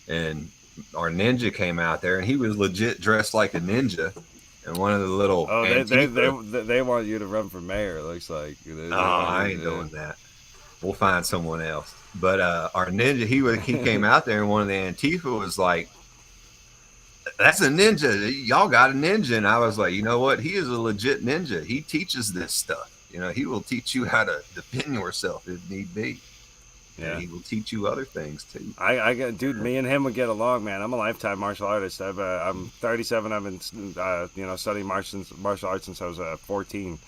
And our ninja came out there, and he was legit dressed like a ninja. And one of the little they want you to run for mayor. It looks like. I ain't doing that. We'll find someone else. But our ninja, he came out there, and one of the Antifa was like, "That's a ninja. Y'all got a ninja." And I was like, you know what? He is a legit ninja. He teaches this stuff. He will teach you how to defend yourself if need be. Yeah. And he will teach you other things too. Dude, me and him would get along, man. I'm a lifetime martial artist. I'm 37. I've been, studying martial arts since I was 14.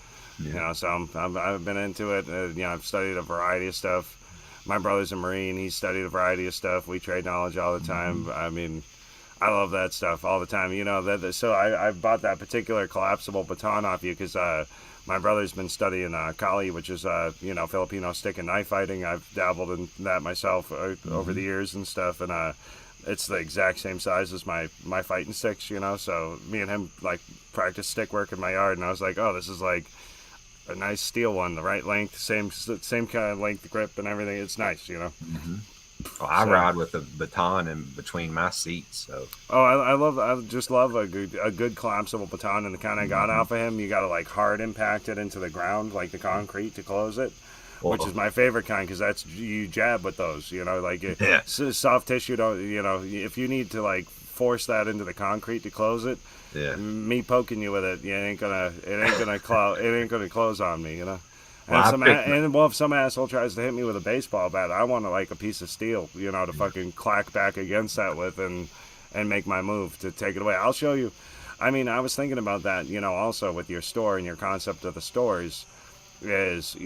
Yeah. So I've been into it. I've studied a variety of stuff. My brother's a Marine. He's studied a variety of stuff. We trade knowledge all the time. I mean, I love that stuff all the time. So I bought that particular collapsible baton off you because my brother's been studying Kali, which is Filipino stick and knife fighting. I've dabbled in that myself over the years and stuff, and it's the exact same size as my fighting sticks. So me and him like practice stick work in my yard, and I was like, oh, this is like a nice steel one, the right length, same kind of length grip and everything. It's nice, Well, I ride with a baton in between my seats. So. Oh, I just love a good collapsible baton, and the kind I got off of him, you got to like hard impact it into the ground, like the concrete to close it, which is my favorite kind because that's you jab with those, soft tissue. Don't if you need to like force that into the concrete to close it. Yeah. Me poking you with it, it ain't gonna close on me, And if some asshole tries to hit me with a baseball bat, I want like a piece of steel, to fucking clack back against that with and make my move to take it away. I'll show you. I mean, I was thinking about that, also with your store and your concept of the stores is,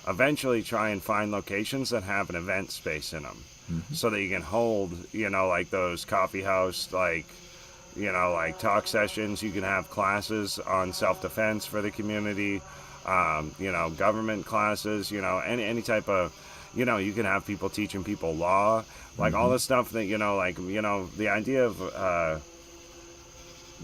eventually try and find locations that have an event space in them so that you can hold, like those coffee house, like talk sessions. You can have classes on self-defense for the community. Government classes, any type of, you can have people teaching people law, like all the stuff that, the idea of,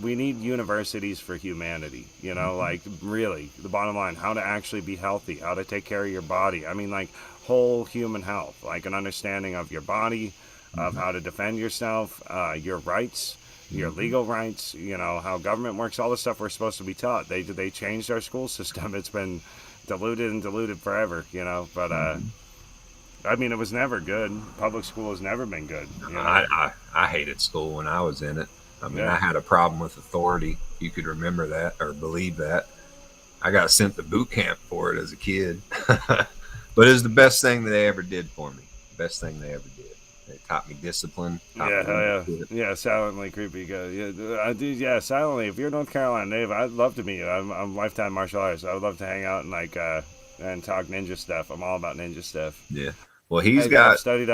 we need universities for humanity, like really the bottom line, how to actually be healthy, how to take care of your body. I mean, like whole human health, like an understanding of your body, of how to defend yourself, your rights, your legal rights, how government works, all the stuff we're supposed to be taught. They changed our school system. It's been diluted and diluted forever, but I mean, it was never good. Public school has never been good, I hated school when I was in it. I mean, I Yeah. had a problem with authority. You could remember that or believe that. I got sent to boot camp for it as a kid. But it was the best thing that they ever did for me. Best thing they ever did. They taught me discipline, taught Yeah, me hell yeah. leadership. Yeah, silently creepy guy. Yeah, I do. Yeah, silently. If you're North Carolina native, I'd love to meet you. I'm lifetime martial artist. I would love to hang out and and talk ninja stuff. I'm all about ninja stuff. Yeah. Well, he's I've got. studied.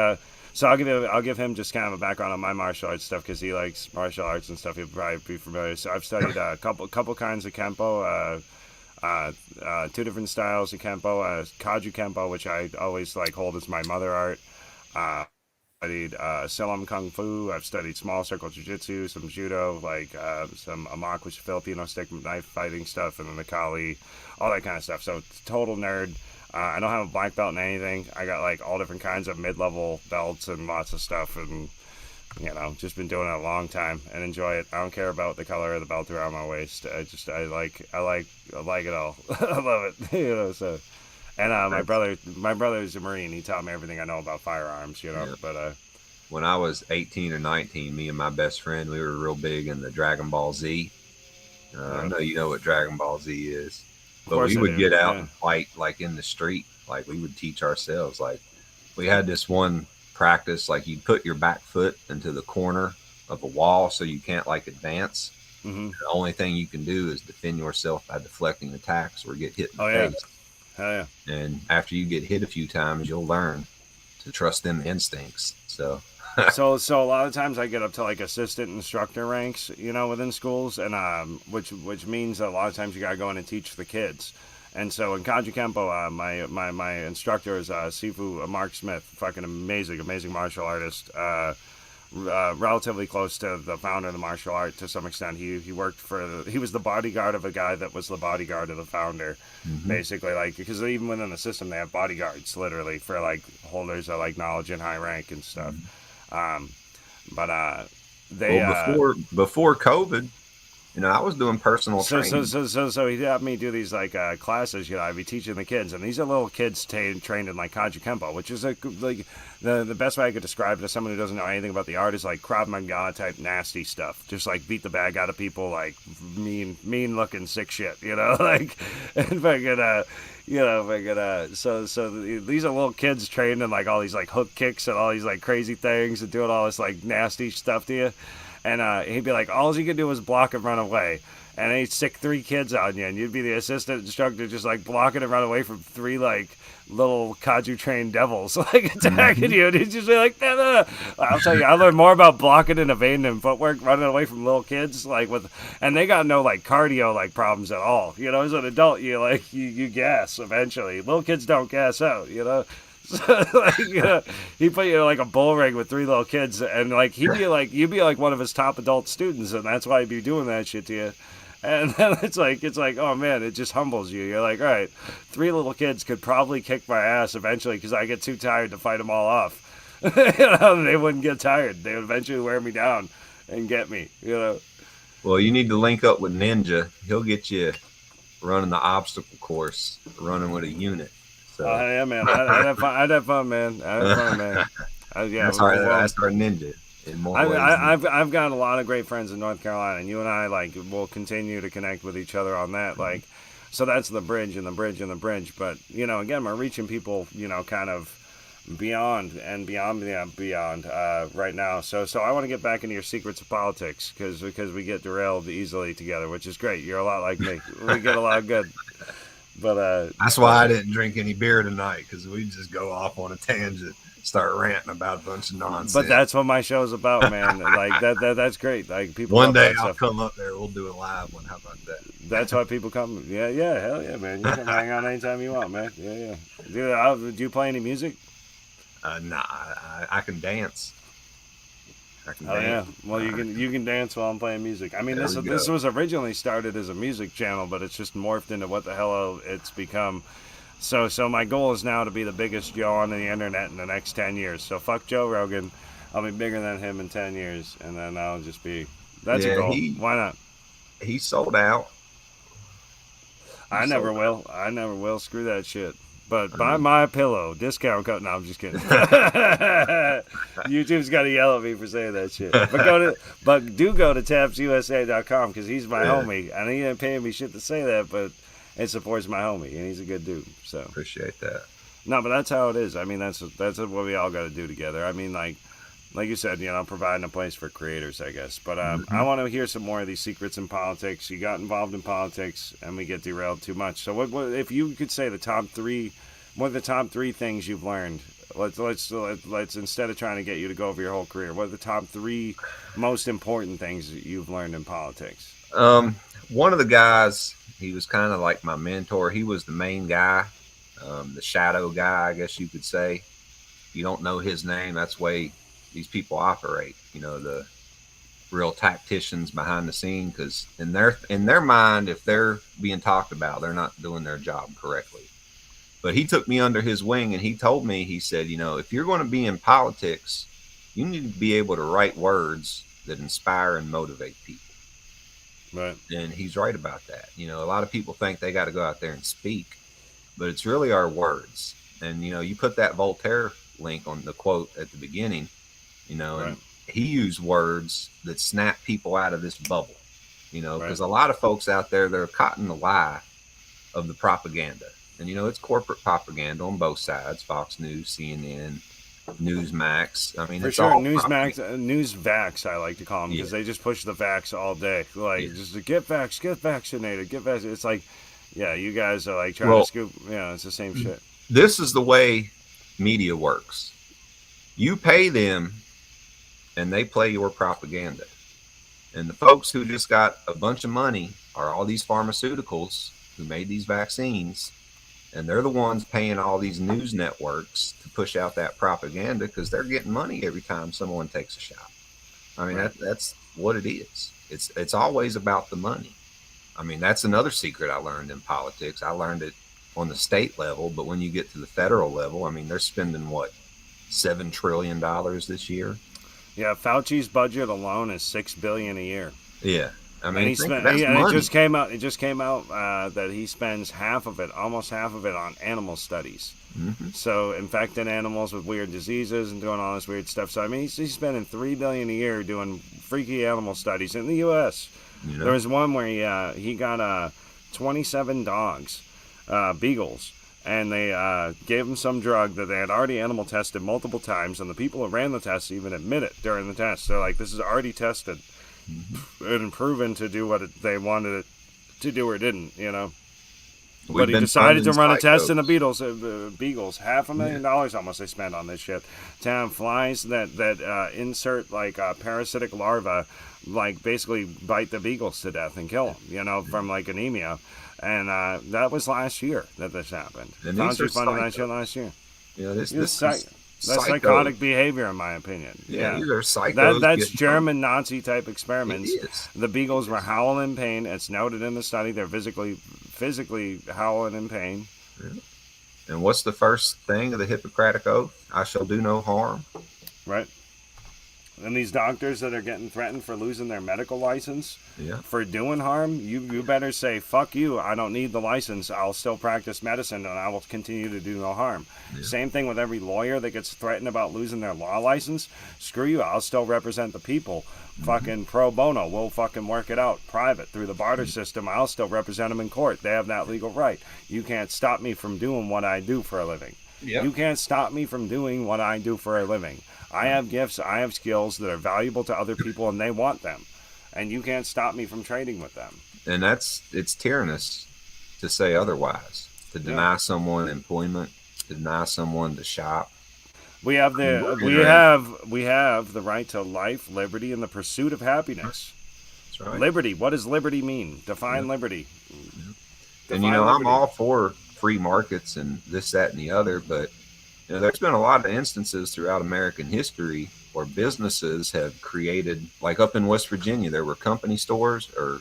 So I'll give him just kind of a background on my martial arts stuff because he likes martial arts and stuff. He'll probably be familiar. So I've studied a couple kinds of kempo. Two different styles of kempo. Kaju kempo, which I always hold as my mother art. Studied Silam Kung Fu. I've studied small circle jiu-jitsu, some judo, some amak, which is Filipino stick knife fighting stuff, and then the kali, all that kind of stuff. So total nerd. I don't have a black belt in anything. I got all different kinds of mid-level belts and lots of stuff, and just been doing it a long time and enjoy it. I don't care about the color of the belt around my waist. I like it all. I love it. So. And my brother's a Marine. He taught me everything I know about firearms, Yeah. But When I was 18 or 19, me and my best friend, we were real big in the Dragon Ball Z. I know you know what Dragon Ball Z is. But we would get out and fight in the street. We would teach ourselves. We had this one practice, you'd put your back foot into the corner of a wall so you can't advance. Mm-hmm. The only thing you can do is defend yourself by deflecting attacks or get hit in the face. Hell yeah. And after you get hit a few times, you'll learn to trust them instincts. So so a lot of times I get up to assistant instructor ranks, within schools, and which means that a lot of times you gotta go in and teach the kids. And so in Kaju Kempo, my instructor is Sifu Mark Smith, fucking amazing martial artist. Relatively close to the founder of the martial art to some extent. He worked he was the bodyguard of a guy that was the bodyguard of the founder, basically. Because even within the system they have bodyguards literally for holders of knowledge and high rank and stuff. Before COVID, I was doing personal training. So he had me do these classes. I'd be teaching the kids, and these are little kids trained in Kaju Kempo, which is the best way I could describe it to someone who doesn't know anything about the art is Krav Maga type nasty stuff. Just beat the bag out of people, mean looking sick shit, and so these are little kids trained in all these hook kicks and all these crazy things and doing all this nasty stuff to you. And he'd be all you could do was block and run away. And he'd stick 3 kids on you, and you'd be the assistant instructor just blocking and run away from 3 little Kaju trained devils attacking you. And he'd just be nah, nah. I'll tell you, I learned more about blocking and evading and footwork running away from little kids and they got no cardio problems at all. As an adult, you gas eventually. Little kids don't gas out. So, he put you in a bull ring with 3 little kids, and you'd be one of his top adult students, and that's why he'd be doing that shit to you. And then it's oh man, it just humbles you. You're all right, 3 little kids could probably kick my ass eventually because I get too tired to fight them all off. They wouldn't get tired. They would eventually wear me down and get me. Well, you need to link up with Ninja. He'll get you running the obstacle course, running with a unit. So. Yeah, man. I'd have fun, man. Yeah, that's our ninja. In more ways I've got a lot of great friends in North Carolina, and you and I will continue to connect with each other on that. So that's the bridge and the bridge and the bridge. But again, we're reaching people, kind of beyond and beyond right now. So I want to get back into your secrets of politics because we get derailed easily together, which is great. You're a lot like me. We get a lot of good. But that's why I didn't drink any beer tonight, because we just go off on a tangent, start ranting about a bunch of nonsense. But that's what my show's about, man. That's great. People. One day I'll come up there. We'll do a live one. How about that? That's why people come. Yeah, hell yeah, man. You can hang out anytime you want, man. Yeah. Do you play any music? Nah, I can dance. Yeah. Well, you can dance while I'm playing music. I mean, this was originally started as a music channel, but it's just morphed into what the hell it's become. So my goal is now to be the biggest Joe on the internet in the next 10 years. So fuck Joe Rogan. I'll be bigger than him in 10 years, and then I'll just be. That's a Yeah, goal. Why not? he sold out. He I never sold out. will. I never will. Screw that shit. But I buy mean, my pillow. Discount code. No, I'm just kidding. YouTube's got to yell at me for saying that shit. But do go to tapsusa.com because he's my yeah, homie, and he ain't paying me shit to say that, but it supports my homie, and he's a good dude. So appreciate that. no, but that's how it is. I mean, that's what we all got to do together. I mean, like you said, providing a place for creators, I guess. But I Hmm. want to hear some more of these secrets in politics. You got involved in politics, and we get derailed too much. So, what if you could say the top three? What are the top three things you've learned? Let's instead of trying to get you to go over your whole career, what are the top three most important things that you've learned in politics? Um, One of the guys, he was kind of like my mentor. He was the main guy, the shadow guy, I guess you could say. You don't know his name. That's the way these people operate. The real tacticians behind the scene, because in their mind, if they're being talked about, they're not doing their job correctly. But he took me under his wing and he told me, he said, if you're going to be in politics, you need to be able to write words that inspire and motivate people. Right. And he's right about that. A lot of people think they got to go out there and speak, but it's really our words. And you put that Voltaire link on the quote at the beginning, Right. and he used words that snap people out of this bubble, Right. because a lot of folks out there, they're caught in the lie of the propaganda. And it's corporate propaganda on both sides: Fox News, CNN, Newsmax. I mean, For it's sure, all propaganda. Newsvax, I like to call them Yeah, because they just push the vax all day. Like, yeah. just get vax, get vaccinated, get vaccinated. It's like, yeah, you guys are like trying to Well, scoop. Yeah, it's the same shit. this is the way media works. You pay them and they play your propaganda. And the folks who just got a bunch of money are all these pharmaceuticals who made these vaccines. And they're the ones paying all these news networks to push out that propaganda because they're getting money every time someone takes a shot. I mean, Right. that's what it is. It's always about the money. I mean, that's another secret I learned in politics. I learned it on the state level, but when you get to the federal level, I mean, they're spending what, $7 trillion this year. Yeah, Fauci's budget alone is $6 billion a year, Yeah, I and mean, he think spent. that's And it money. just came out. It just came out that he spends half of it, almost half of it, on animal studies. Hmm. So infecting animals with weird diseases and doing all this weird stuff. So I mean, he's spending $3 billion a year doing freaky animal studies in the U.S. You There know, was one where he got 27 dogs, beagles, and they gave them some drug that they had already animal tested multiple times, and the people who ran the tests even admit it during the test. They're like, this is already tested and proven to do what they wanted it to do or didn't. we've But he been decided funding to run a test in the psychos. beagles. $500,000 almost they spent on this shit. To have flies that insert like parasitic larvae, like basically bite the beagles to death and kill them. From like anemia. And that was last year that this happened. And these are Fauci funded that shit psychos. last year. This It's this is that's psychos. psychotic behavior, in my opinion. Yeah, Yeah. these are psychos That's getting funded. German Nazi type It experiments. is. The beagles were howling in pain. It's noted in the study. They're physically howling in pain. Yeah. And what's the first thing of the Hippocratic Oath? I shall do no harm. Right? And these doctors that are getting threatened for losing their medical license Yeah. for doing harm, you better say, fuck you, I don't need the license. I'll still practice medicine and I will continue to do no harm. Yeah. Same thing with every lawyer that gets threatened about losing their law license. Screw you, I'll still represent the people. Fucking pro bono, we'll fucking work it out private through the barter system. I'll still represent them in court. They have that legal right. You can't stop me from doing what I do for a living. Yep. You can't stop me from doing what I do for a living. I have gifts, I have skills that are valuable to other people and they want them. And you can't stop me from trading with them. And it's tyrannous to say otherwise. To deny someone employment, to deny someone the shop. We have we have the right to life, liberty, and the pursuit of happiness. That's right. Liberty. What does liberty mean? Define liberty. And Define I'm liberty. all for free markets and this, that, and the other, but there's been a lot of instances throughout American history where businesses have created, like up in West Virginia, there were company stores, or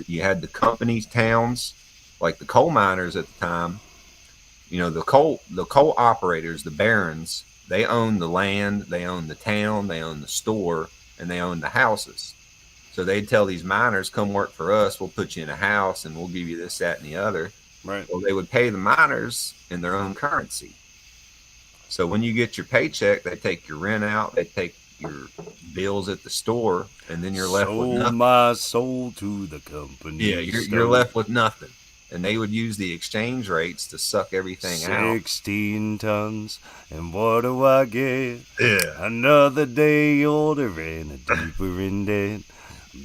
you had the company towns, like the coal miners at the time. The coal operators, the barons, they own the land, they own the town, they own the store, and they own the houses. So they'd tell these miners, come work for us. We'll put you in a house and we'll give you this, that, and the other. Right. Well, they would pay the miners in their own currency. So when you get your paycheck, they take your rent out, they take your bills at the store, and then you're left with nothing. Sold my soul to the company. Yeah, you're left with nothing. And they would use the exchange rates to suck everything out. 16 tons, and what do I get? Yeah. Another day older and a deeper in debt.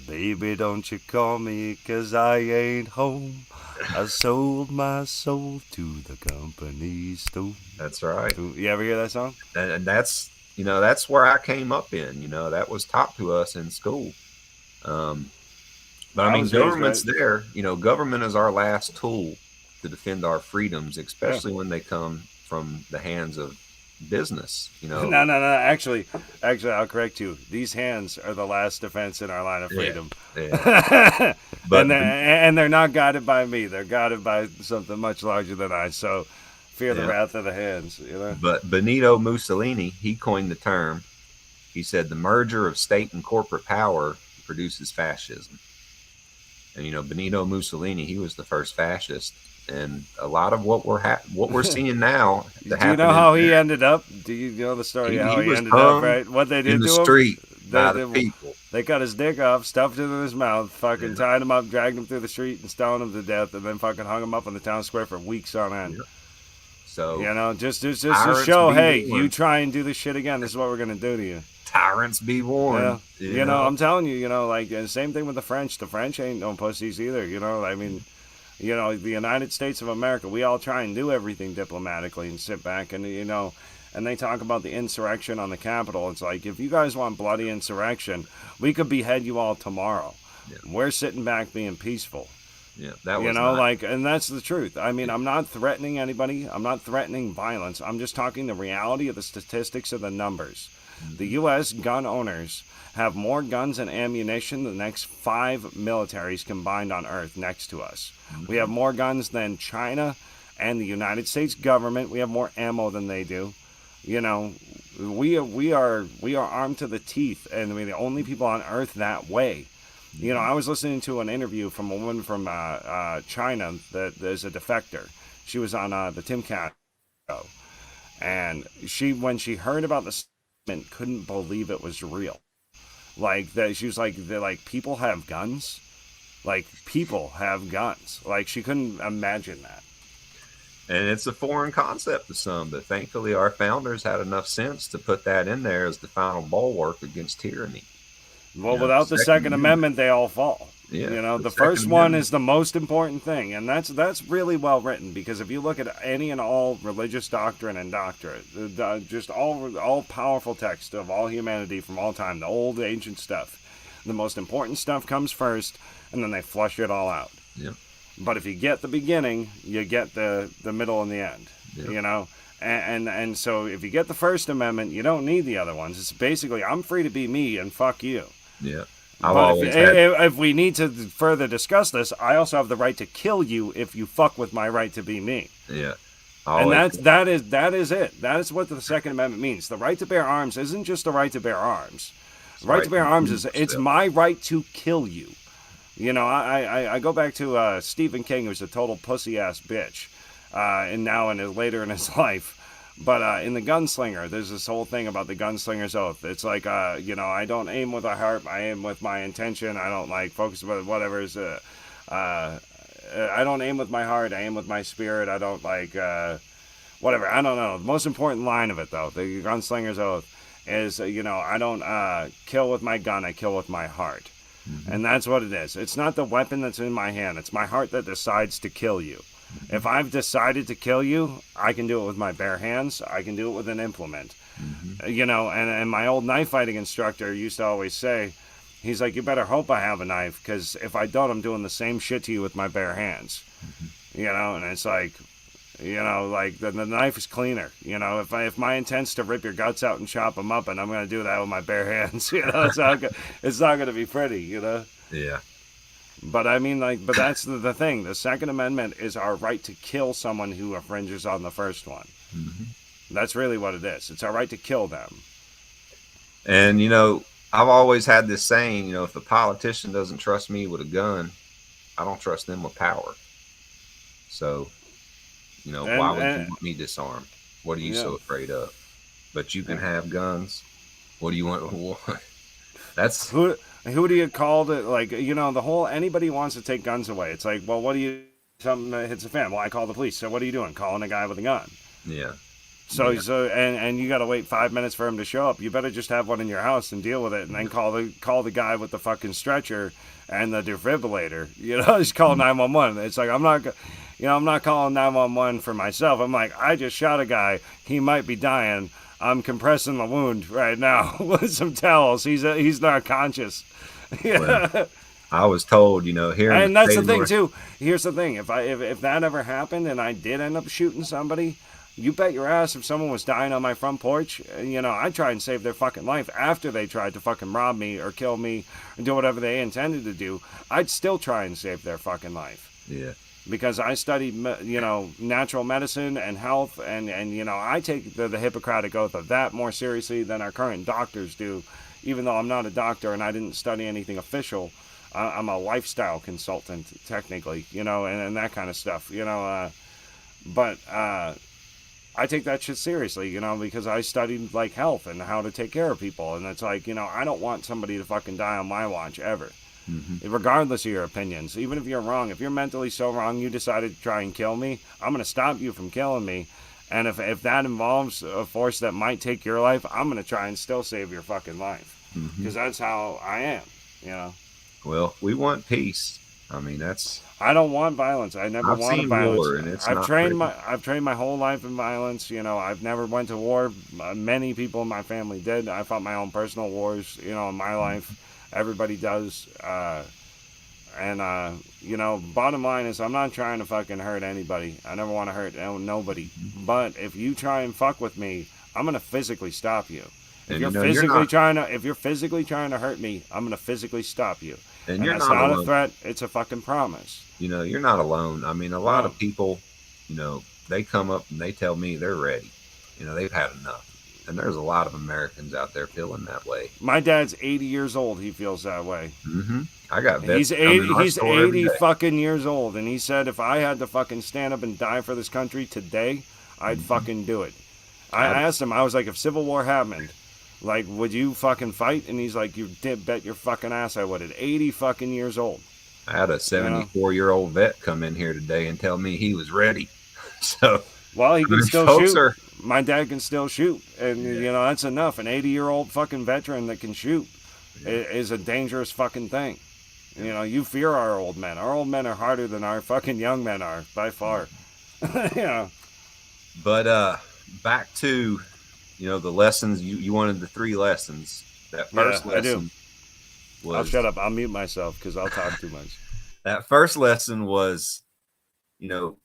Baby, don't you call me, 'cause I ain't home. I sold my soul to the company store. That's right. You ever hear that song? And that's, that's where I came up in. That was taught to us in school. But I mean, government's there. Government is our last tool to defend our freedoms, especially when they come from the hands of business. No. Actually, I'll correct you. These hands are the last defense in our line of freedom. Yeah. and they're not guided by me. They're guided by something much larger than I. So fear the wrath of the hands. But Benito Mussolini, he coined the term. He said the merger of state and corporate power produces fascism. And Benito Mussolini, he was the first fascist, and a lot of what we're seeing now. Do you know how he ended up? Do you know the story of how he ended up? Right, what they did in the to him? Street by the people. They cut his dick off, stuffed it in his mouth, fucking tied him up, dragged him through the street, and stoned him to death, and then fucking hung him up on the town square for weeks on end. Yeah. So just to show, hey, you try and do this shit again, this is what we're gonna do to you. Tyrants be warned. I'm telling you, like same thing with the French. The French ain't no pussies either. I mean, the United States of America, we all try and do everything diplomatically and sit back and and they talk about the insurrection on the Capitol. It's like, if you guys want bloody insurrection, we could behead you all tomorrow. Yeah. We're sitting back being peaceful. Yeah, that was and that's the truth. I mean, I'm not threatening anybody. I'm not threatening violence. I'm just talking the reality of the statistics of the numbers. The U.S. gun owners have more guns and ammunition than the next 5 militaries combined on Earth next to us. Mm-hmm. We have more guns than China and the United States government. We have more ammo than they do. We are armed to the teeth, and we're the only people on Earth that way. I was listening to an interview from a woman from China that is a defector. She was on the Tim Cat show, and when she heard about the couldn't believe it was real. Like that, she was like, people have guns. Like, people have guns. Like, she couldn't imagine that. And it's a foreign concept to some, but thankfully our founders had enough sense to put that in there as the final bulwark against tyranny. Well, without the Second Amendment, they all fall. Yeah, the first one is the most important thing, and that's really well written, because if you look at any and all religious doctrine and doctrine, just all powerful text of all humanity from all time, the old ancient stuff, the most important stuff comes first, and then they flush it all out. Yeah. But if you get the beginning, you get the middle and the end. Yeah. And so if you get the First Amendment, you don't need the other ones. It's basically, I'm free to be me and fuck you. Yeah. But if we need to further discuss this, I also have the right to kill you if you fuck with my right to be me. Yeah. And that is it. That is what the Second Amendment means. The right to bear arms isn't just the right to bear arms. The right to bear arms is it's my right to kill you. I go back to Stephen King, who's a total pussy ass bitch, and now later in his life. But in The Gunslinger, there's this whole thing about the gunslinger's oath. It's like, I don't aim with a heart, I aim with my intention. I don't focus with whatever is. I don't aim with my heart, I aim with my spirit. I don't whatever. I don't know. The most important line of it, though, the gunslinger's oath, is, I don't kill with my gun, I kill with my heart. Mm-hmm. And that's what it is. It's not the weapon that's in my hand. It's my heart that decides to kill you. If I've decided to kill you, I can do it with my bare hands. I can do it with an implement. Mm-hmm. And my old knife fighting instructor used to always say, he's like, you better hope I have a knife, because if I don't, I'm doing the same shit to you with my bare hands. Mm-hmm. And it's like, the knife is cleaner. If my intent's to rip your guts out and chop them up, and I'm going to do that with my bare hands, it's not going to be pretty, Yeah. But I mean, but that's the thing. The Second Amendment is our right to kill someone who infringes on the first one. Mm-hmm. That's really what it is. It's all right to kill them. And, I've always had this saying, if a politician doesn't trust me with a gun, I don't trust them with power. So, why would you And want me disarmed? What are you yeah. so afraid of? But you can Yeah. have guns. What do you want? That's, Who do you call to, like, the whole anybody wants to take guns away? It's like, well, what do you, something that hits a fan? Well, I call the police. So what are you doing? Calling a guy with a gun. yeah, So yeah. and you got to wait 5 minutes for him to show up. You better just have one in your house and deal with it, and then call the guy with the fucking stretcher and the defibrillator. Just call 911. It's like I'm not calling 911 for myself. I'm like, I just shot a guy. He might be dying. I'm compressing the wound right now with some towels. He's not conscious. Well, Yeah. I was told, here in the And that's state the of thing North, too. Here's the thing: if that ever happened and I did end up shooting somebody, you bet your ass if someone was dying on my front porch, I'd try and save their fucking life after they tried to fucking rob me or kill me and do whatever they intended to do. I'd still try and save their fucking life yeah, because I studied, natural medicine and health, and I take the Hippocratic Oath of that more seriously than our current doctors do, even though I'm not a doctor and I didn't study anything official. I'm a lifestyle consultant, technically, and that kind of stuff, but I take that shit seriously, because I studied like health and how to take care of people, and it's like, I don't want somebody to fucking die on my watch ever. hmm Regardless of your opinions, even if you're wrong, if you're mentally so wrong you decided to try and kill me, I'm going to stop you from killing me. And if that involves a force that might take your life, I'm going to try and still save your fucking life. hmm Because that's how I am, Well, we want peace. I mean, I don't want violence. I never I've wanted seen violence. war, and it's not pretty. I've trained my whole life in violence. I've never went to war. Many people in my family did. I fought my own personal wars, in my life. Everybody does. Bottom line is I'm not trying to fucking hurt anybody. I never want to hurt nobody. But if you try and fuck with me, I'm gonna physically stop you. And you're not, If you're physically trying to hurt me, I'm gonna physically stop you. and And you're that's not not a alone. threat. It's a fucking promise. You're not alone. I mean, a lot No. of people, they come up and they tell me they're ready. They've had enough. And there's a lot of Americans out there feeling that way. My dad's 80 years old. He feels that way. hmm I got vets He's that come in 80. our He's store every 80 day. fucking years old, and he said if I had to fucking stand up and die for this country today, I'd hmm fucking do it. I I, asked him. I was like, if Civil War happened, like, would you fucking fight? And he's like, you did bet your fucking ass I would. At 80 fucking years old, I had a you know. 74-year-old vet come in here today and tell me he was ready. So, Well, he can still folks shoot. are, My dad can still shoot, and yeah, that's enough. An 80-year-old fucking veteran that can shoot yeah, is a dangerous fucking thing. yeah. You fear our old men. Our old men are harder than our fucking young men are by far. Yeah, But back to, the lessons you wanted the three lessons. That yeah, first I do. lesson I'll was shut up. I'll mute myself because I'll talk too much. that first lesson was, you know,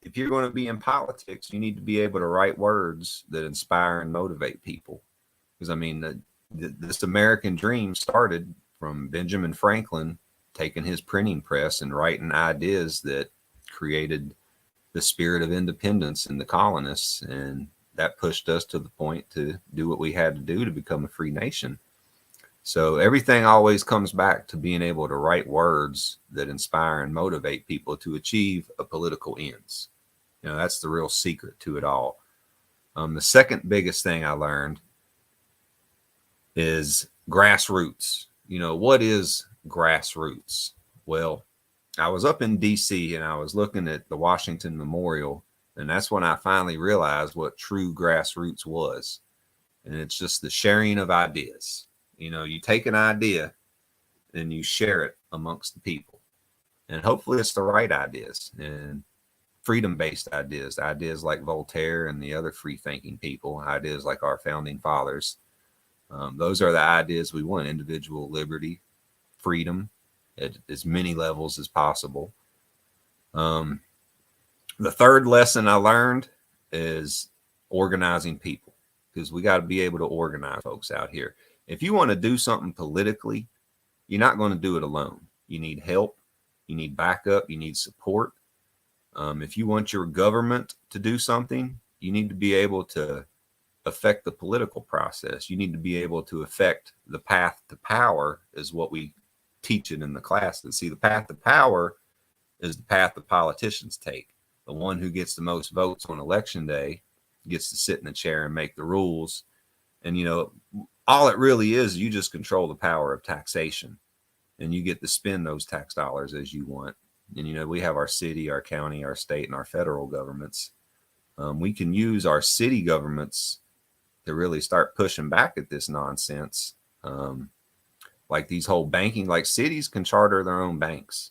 if you're going to be in politics, you need to be able to write words that inspire and motivate people. Because I mean, this American dream started from Benjamin Franklin taking his printing press and writing ideas that created the spirit of independence in the colonists, and that pushed us to the point to do what we had to do to become a free nation. So everything always comes back to being able to write words that inspire and motivate people to achieve a political ends. That's the real secret to it all. The second biggest thing I learned is grassroots. What is grassroots? Well, I was up in DC and I was looking at the Washington Memorial, and that's when I finally realized what true grassroots was. And it's just the sharing of ideas. You take an idea and you share it amongst the people. And hopefully it's the right ideas and freedom-based ideas like Voltaire and the other free-thinking people, ideas like our founding fathers. Those are the ideas we want: individual liberty, freedom at as many levels as possible. The third lesson I learned is organizing people, because we got to be able to organize folks out here. If you want to do something politically, you're not going to do it alone. You need help, you need backup, you need support. If you want your government to do something, you need to be able to affect the political process. You need to be able to affect the path to power, is what we teach it in the classes. See, the path to power is the path the politicians take. The one who gets the most votes on election day gets to sit in the chair and make the rules. And, you know, all it really is, you just control the power of taxation, and you get to spend those tax dollars as you want. And, you know, we have our city, our county, our state, and our federal governments. We can use our city governments to really start pushing back at this nonsense. Like these whole banking, like cities can charter their own banks.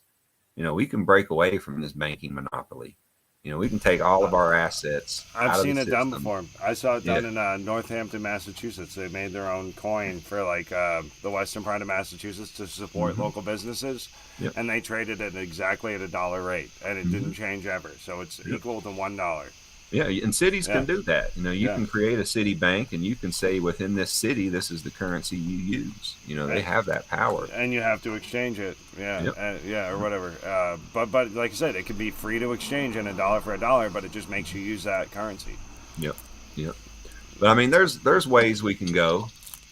You know, we can break away from this banking monopoly. You know, we can take all of our assets. I've out seen of the it done system. before. I saw it done Yeah. in Northampton, Massachusetts. They made their own coin for like the western part of Massachusetts to support Mm-hmm. local businesses, Yep. and they traded it exactly at $1 rate, and it Mm-hmm. didn't change ever. So it's Yep. equal to $1. Yeah, and cities Yeah, can do that. You know, you yeah. can create a city bank, and you can say within this city, this is the currency you use. You know, they have that power. And you have to exchange it, Yep. yeah, or whatever. But like I said, it can be free to exchange and $1 for $1, but it just makes you use that currency. Yep. Yep. But I mean, there's ways we can go,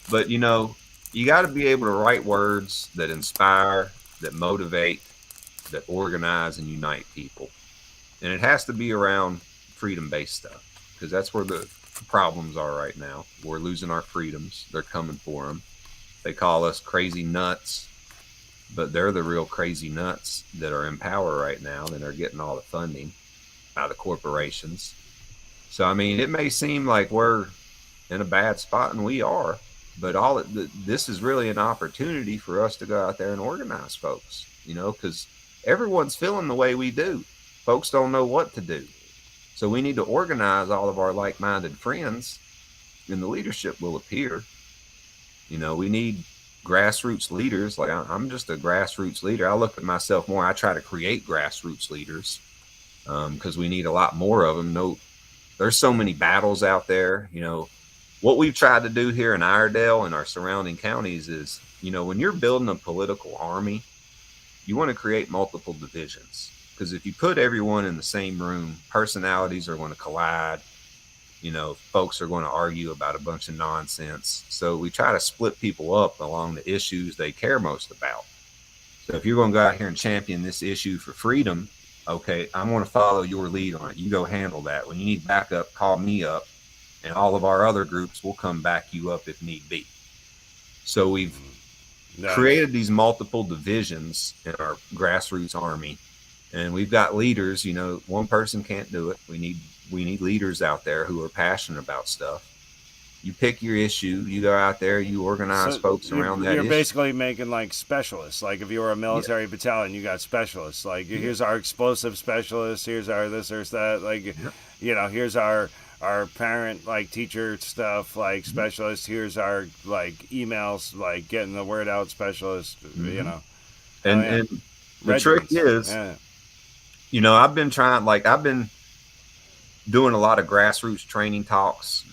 but you know, you got to be able to write words that inspire, that motivate, that organize and unite people, and it has to be around freedom-based stuff, because that's where the problems are right now. We're losing our freedoms. They're coming for them. They call us crazy nuts, but they're the real crazy nuts that are in power right now, and are getting all the funding out of corporations. So I mean, it may seem like we're in a bad spot, and we are, but this is really an opportunity for us to go out there and organize folks. You know, because everyone's feeling the way we do. Folks don't know what to do, so we need to organize all of our like-minded friends, and the leadership will appear. You know, we need grassroots leaders. Like I'm just a grassroots leader. I look at myself more. I try to create grassroots leaders, because we need a lot more of them. No, there's so many battles out there. You know, what we've tried to do here in Iredell and our surrounding counties is, you know, when you're building a political army, you want to create multiple divisions, because if you put everyone in the same room, personalities are going to collide. You know, folks are going to argue about a bunch of nonsense. So we try to split people up along the issues they care most about. So if you're going to go out here and champion this issue for freedom, okay, I'm going to follow your lead on it. You go handle that. When you need backup, call me up, and all of our other groups will come back you up if need be. So we've created these multiple divisions in our grassroots army, and we've got leaders. You know, one person can't do it. We need leaders out there who are passionate about stuff. You pick your issue, you go out there, you organize folks around that you're issue. basically making like specialists. Like if you were a military battalion, you got specialists. Like here's our explosive specialist. Here's our this. Here's that. Like you know, here's our parent like teacher stuff like specialist. Here's our like emails like getting the word out specialist. You know, and the trick is, you know, I've been doing a lot of grassroots training talks,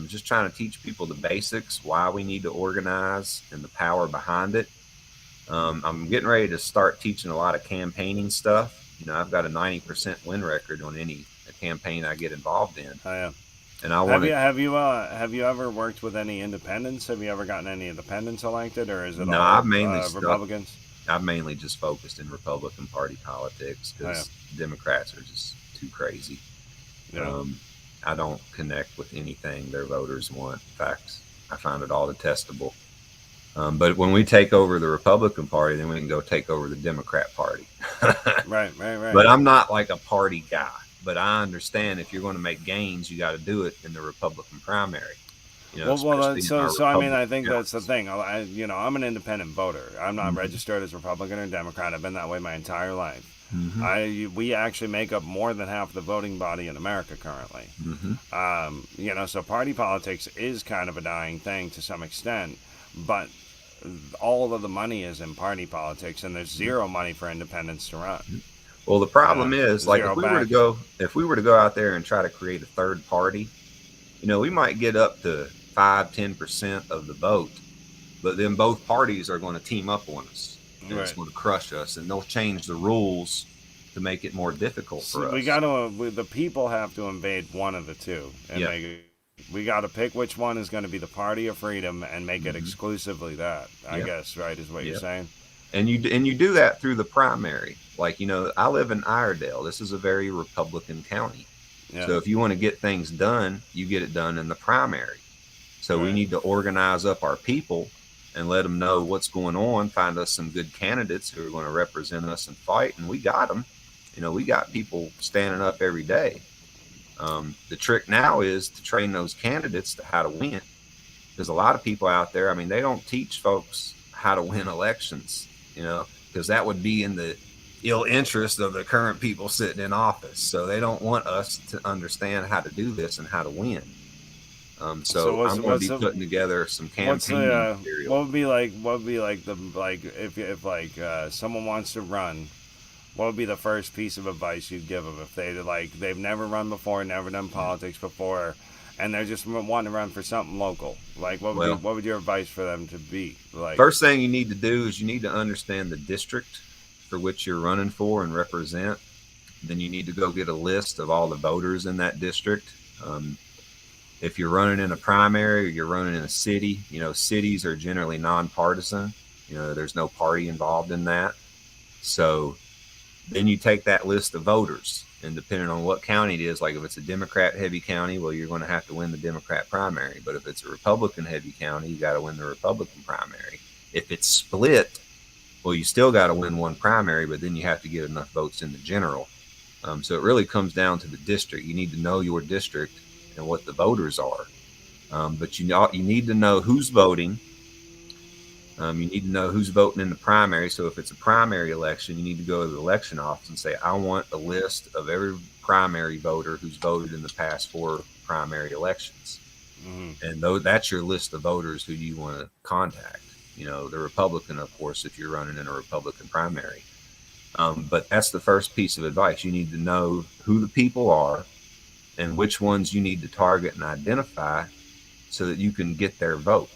just trying to teach people the basics, why we need to organize, and the power behind it. I'm getting ready to start teaching a lot of campaigning stuff. You know, I've got a 90% win record on any campaign I get involved in. Oh yeah. And I want to. Have you ever worked with any independents? Have you ever gotten any independents elected, or is it No, all I've mainly Republicans? I've mainly just focused in Republican Party politics, because Democrats are just too crazy. Yeah. I don't connect with anything their voters want. In fact, I find it all detestable. But when we take over the Republican Party, then we can go take over the Democrat Party. Right. But I'm not like a party guy. But I understand if you're going to make gains, you got to do it in the Republican primary. You know, so I mean, I think balance. that's the thing. I'm an independent voter. I'm not registered as Republican or Democrat. I've been that way my entire life. We actually make up more than half the voting body in America currently. You know, so party politics is kind of a dying thing to some extent, but all of the money is in party politics, and there's zero money for independents to run. Well, the problem is, like, if we were to go out there and try to create a third party, you know, we might get up to 5-10% of the vote, but then both parties are going to team up on us. And it's going to crush us, and they'll change the rules to make it more difficult So for we us. got to, the people have to invade one of the two and Yeah. make it. We got to pick which one is going to be the party of freedom and make it Hmm. exclusively that. I Yep. guess, right, is what you're Yep. saying. And you do that through the primary. Like, I live in Iredell. This is a very Republican county. Yeah. So if you want to get things done, you get it done in the primary. So we Right. need to organize up our people and let them know what's going on, find us some good candidates who are going to represent us and fight. And we got them. We got people standing up every day. The trick now is to train those candidates to how to win. There's a lot of people out there. I mean, they don't teach folks how to win elections, because that would be in the ill interest of the current people sitting in office. So they don't want us to understand how to do this and how to win. So So I'm going to be putting together some what's campaigning the material. what would be like the like if like someone wants to run, what would be the first piece of advice you'd give them if they've never run before, never done politics before, and they're just wanting to run for something local? Like Well, what would your advice for them to be? Like, first thing you need to do is you need to understand the district for which you're running for and represent. Then you need to go get a list of all the voters in that district. Um, if you're running in a primary or you're running in a city, cities are generally nonpartisan. There's no party involved in that. So then you take that list of voters, and depending on what county it is, like if it's a Democrat heavy county, well, you're going to have to win the Democrat primary. But if it's a Republican heavy county, you got to win the Republican primary. If it's split, well, you still got to win one primary, but then you have to get enough votes in the general. So it really comes down to the district. You need to know your district and what the voters are. But you need to know who's voting. You need to know who's voting in the primary. So if it's a primary election, you need to go to the election office and say, I want a list of every primary voter who's voted in the past 4 primary elections. mm-hmm. And that's your list of voters who you want to contact. The Republican, of course, if you're running in a Republican primary. But that's the first piece of advice. You need to know who the people are and which ones you need to target and identify so that you can get their vote.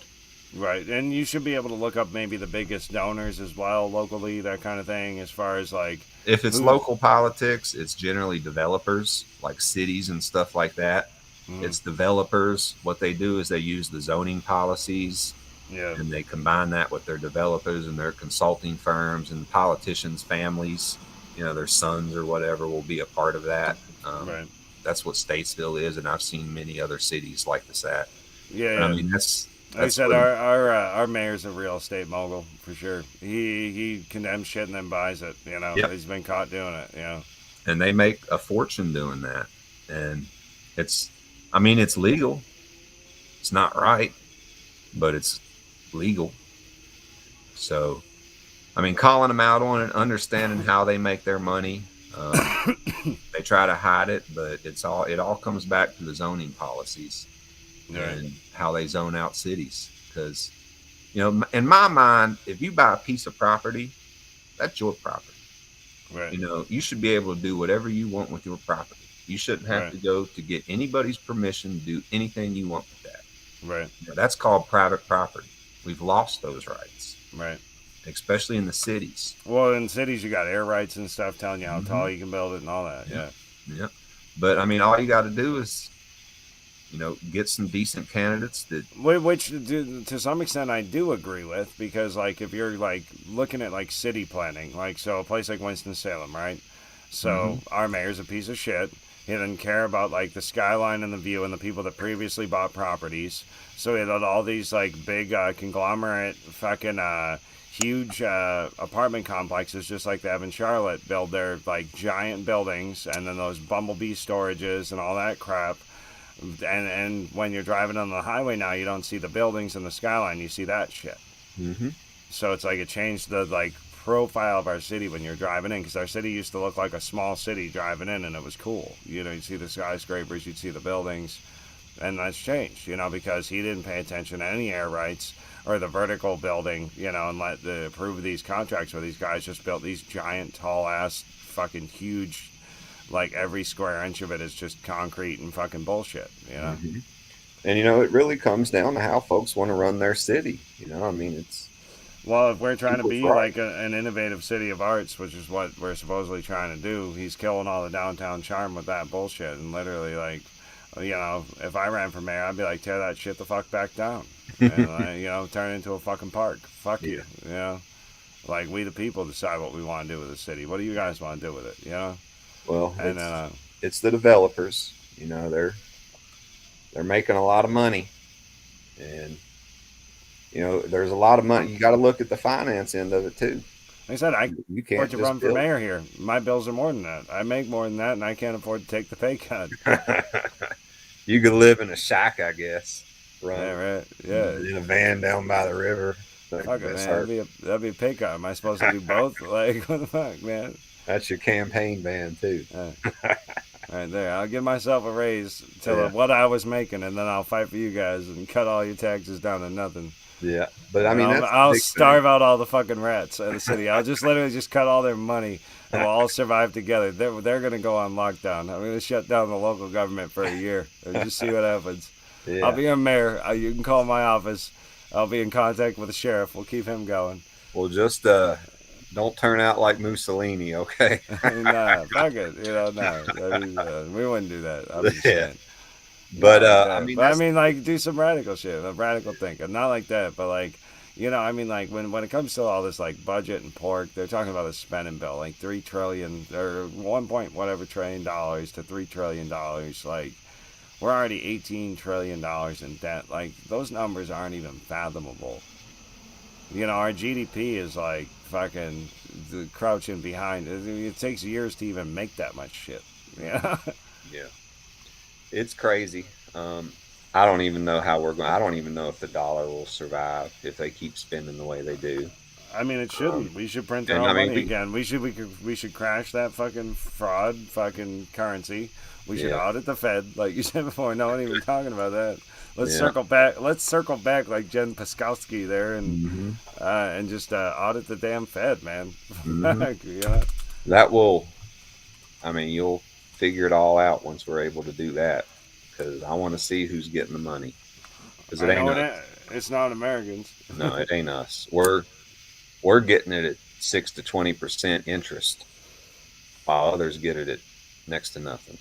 Right, and you should be able to look up maybe the biggest donors as well locally, that kind of thing, as far as like If it's who. local politics, it's generally developers like cities and stuff like that. Mm, It's developers. What they do is they use the zoning policies yeah, and they combine that with their developers and their consulting firms and politicians' families. Their sons or whatever will be a part of that. right. That's what Statesville is, and I've seen many other cities like this at. Yeah, But I yeah. mean, that's Like I that's said, what. our mayor's a real estate mogul for sure. He condemns shit and then buys it. Yep. He's been caught doing it. And they make a fortune doing that. And it's, I mean, it's legal. It's not right, but it's legal. So, I mean, calling them out on it, understanding how they make their money. They try to hide it, but it all comes back to the zoning policies Right, and how they zone out cities. Because, in my mind, if you buy a piece of property, that's your property. right, You should be able to do whatever you want with your property. You shouldn't have right, to go to get anybody's permission to do anything you want with that. right, That's called private property. We've lost those rights, right. especially in the cities. Well, in cities you got air rights and stuff telling you how Mm-hmm. tall you can build it and all that. Yeah. Yeah, Yeah. But I mean, all you got to do is, get some decent candidates that. which to some extent I do agree with, because like if you're like looking at like city planning, like so a place like Winston Salem, right? So Mm-hmm. our mayor's a piece of shit. He didn't care about like the skyline and the view and the people that previously bought properties. So he let all these like big conglomerate fucking huge apartment complexes, just like they have in Charlotte, build their like giant buildings, and then those bumblebee storages and all that crap. And when you're driving on the highway now, you don't see the buildings and the skyline. You see that shit. Mm-hmm. So it's like it changed the like profile of our city when you're driving in, because our city used to look like a small city driving in, and it was cool. You'd see the skyscrapers, you'd see the buildings, and that's changed. Because he didn't pay attention to any air rights or the vertical building. And let the approve these contracts where these guys just built these giant, tall ass, fucking huge. Like every square inch of it is just concrete and fucking bullshit. Mm-hmm. And it really comes down to how folks want to run their city. I mean, Well, if we're trying to People's be right. like an innovative city of arts, which is what we're supposedly trying to do, he's killing all the downtown charm with that bullshit. And literally, like, if I ran for mayor, I'd be like, tear that shit the fuck back down, and turn it into a fucking park. Fuck Yeah. you, Like, we the people decide what we want to do with the city. What do you guys want to do with it, Well, And then, it's the developers. They're making a lot of money, and there's a lot of money. You got to look at the finance end of it too. like I said, I You afford can't to just run for build. mayor here. My bills are more than that. I make more than that, and I can't afford to take the pay cut. You could live in a shack, I guess. Yeah, Run right. Yeah. in a van down by the river. Think Fuck of it, this man. hurt. That'd be a pay cut. Am I supposed to do both? Like, what the fuck, man? That's your campaign van too. Uh, right there. I'll give myself a raise to Yeah, what I was making, and then I'll fight for you guys and cut all your taxes down to nothing. yeah. But I And mean, I'll, that's the I'll big thing. starve out all the fucking rats of the city. I'll just literally just cut all their money, and we'll all survive together. They're gonna go on lockdown. I'm gonna shut down the local government for a year and just see what happens. I'll Yeah. be a mayor. You can call my office. I'll be in contact with the sheriff. We'll keep him going. Well, just don't turn out like Mussolini, okay? Nah, fuck it. No. I mean, we wouldn't do that. I'm just Yeah. saying. But Not like I that. mean, But I that's mean, like, do some radical shit, radical thinking. Not like that, but like, I mean, like, when it comes to all this, like, budget and pork, they're talking about a spending bill, like 3 trillion or 1 point whatever trillion dollars to $3 trillion. Like, we're already $18 trillion in debt. Like, those numbers aren't even fathomable. Our GDP is like fucking crouching behind. It takes years to even make that much shit. Yeah. yeah, it's crazy. Um, I don't even know how we're going. I don't even know if the dollar will survive if they keep spending the way they do. I mean, it Um, shouldn't. We should print our and I own mean, money again. We should crash that fucking fraud fucking currency. We should yeah, audit the Fed, like you said before. No one even talking about that. Let's yeah. circle back. Let's circle back like Jen Paskowski there, Hmm. and just audit the damn Fed, man. Hmm. Yeah. That will. I mean, you'll figure it all out once we're able to do that. Because I want to see who's getting the money. Because it I ain't know it. us. It's not Americans. No, it ain't us. We're getting it at 6 to 20% interest, while others get it at next to nothing.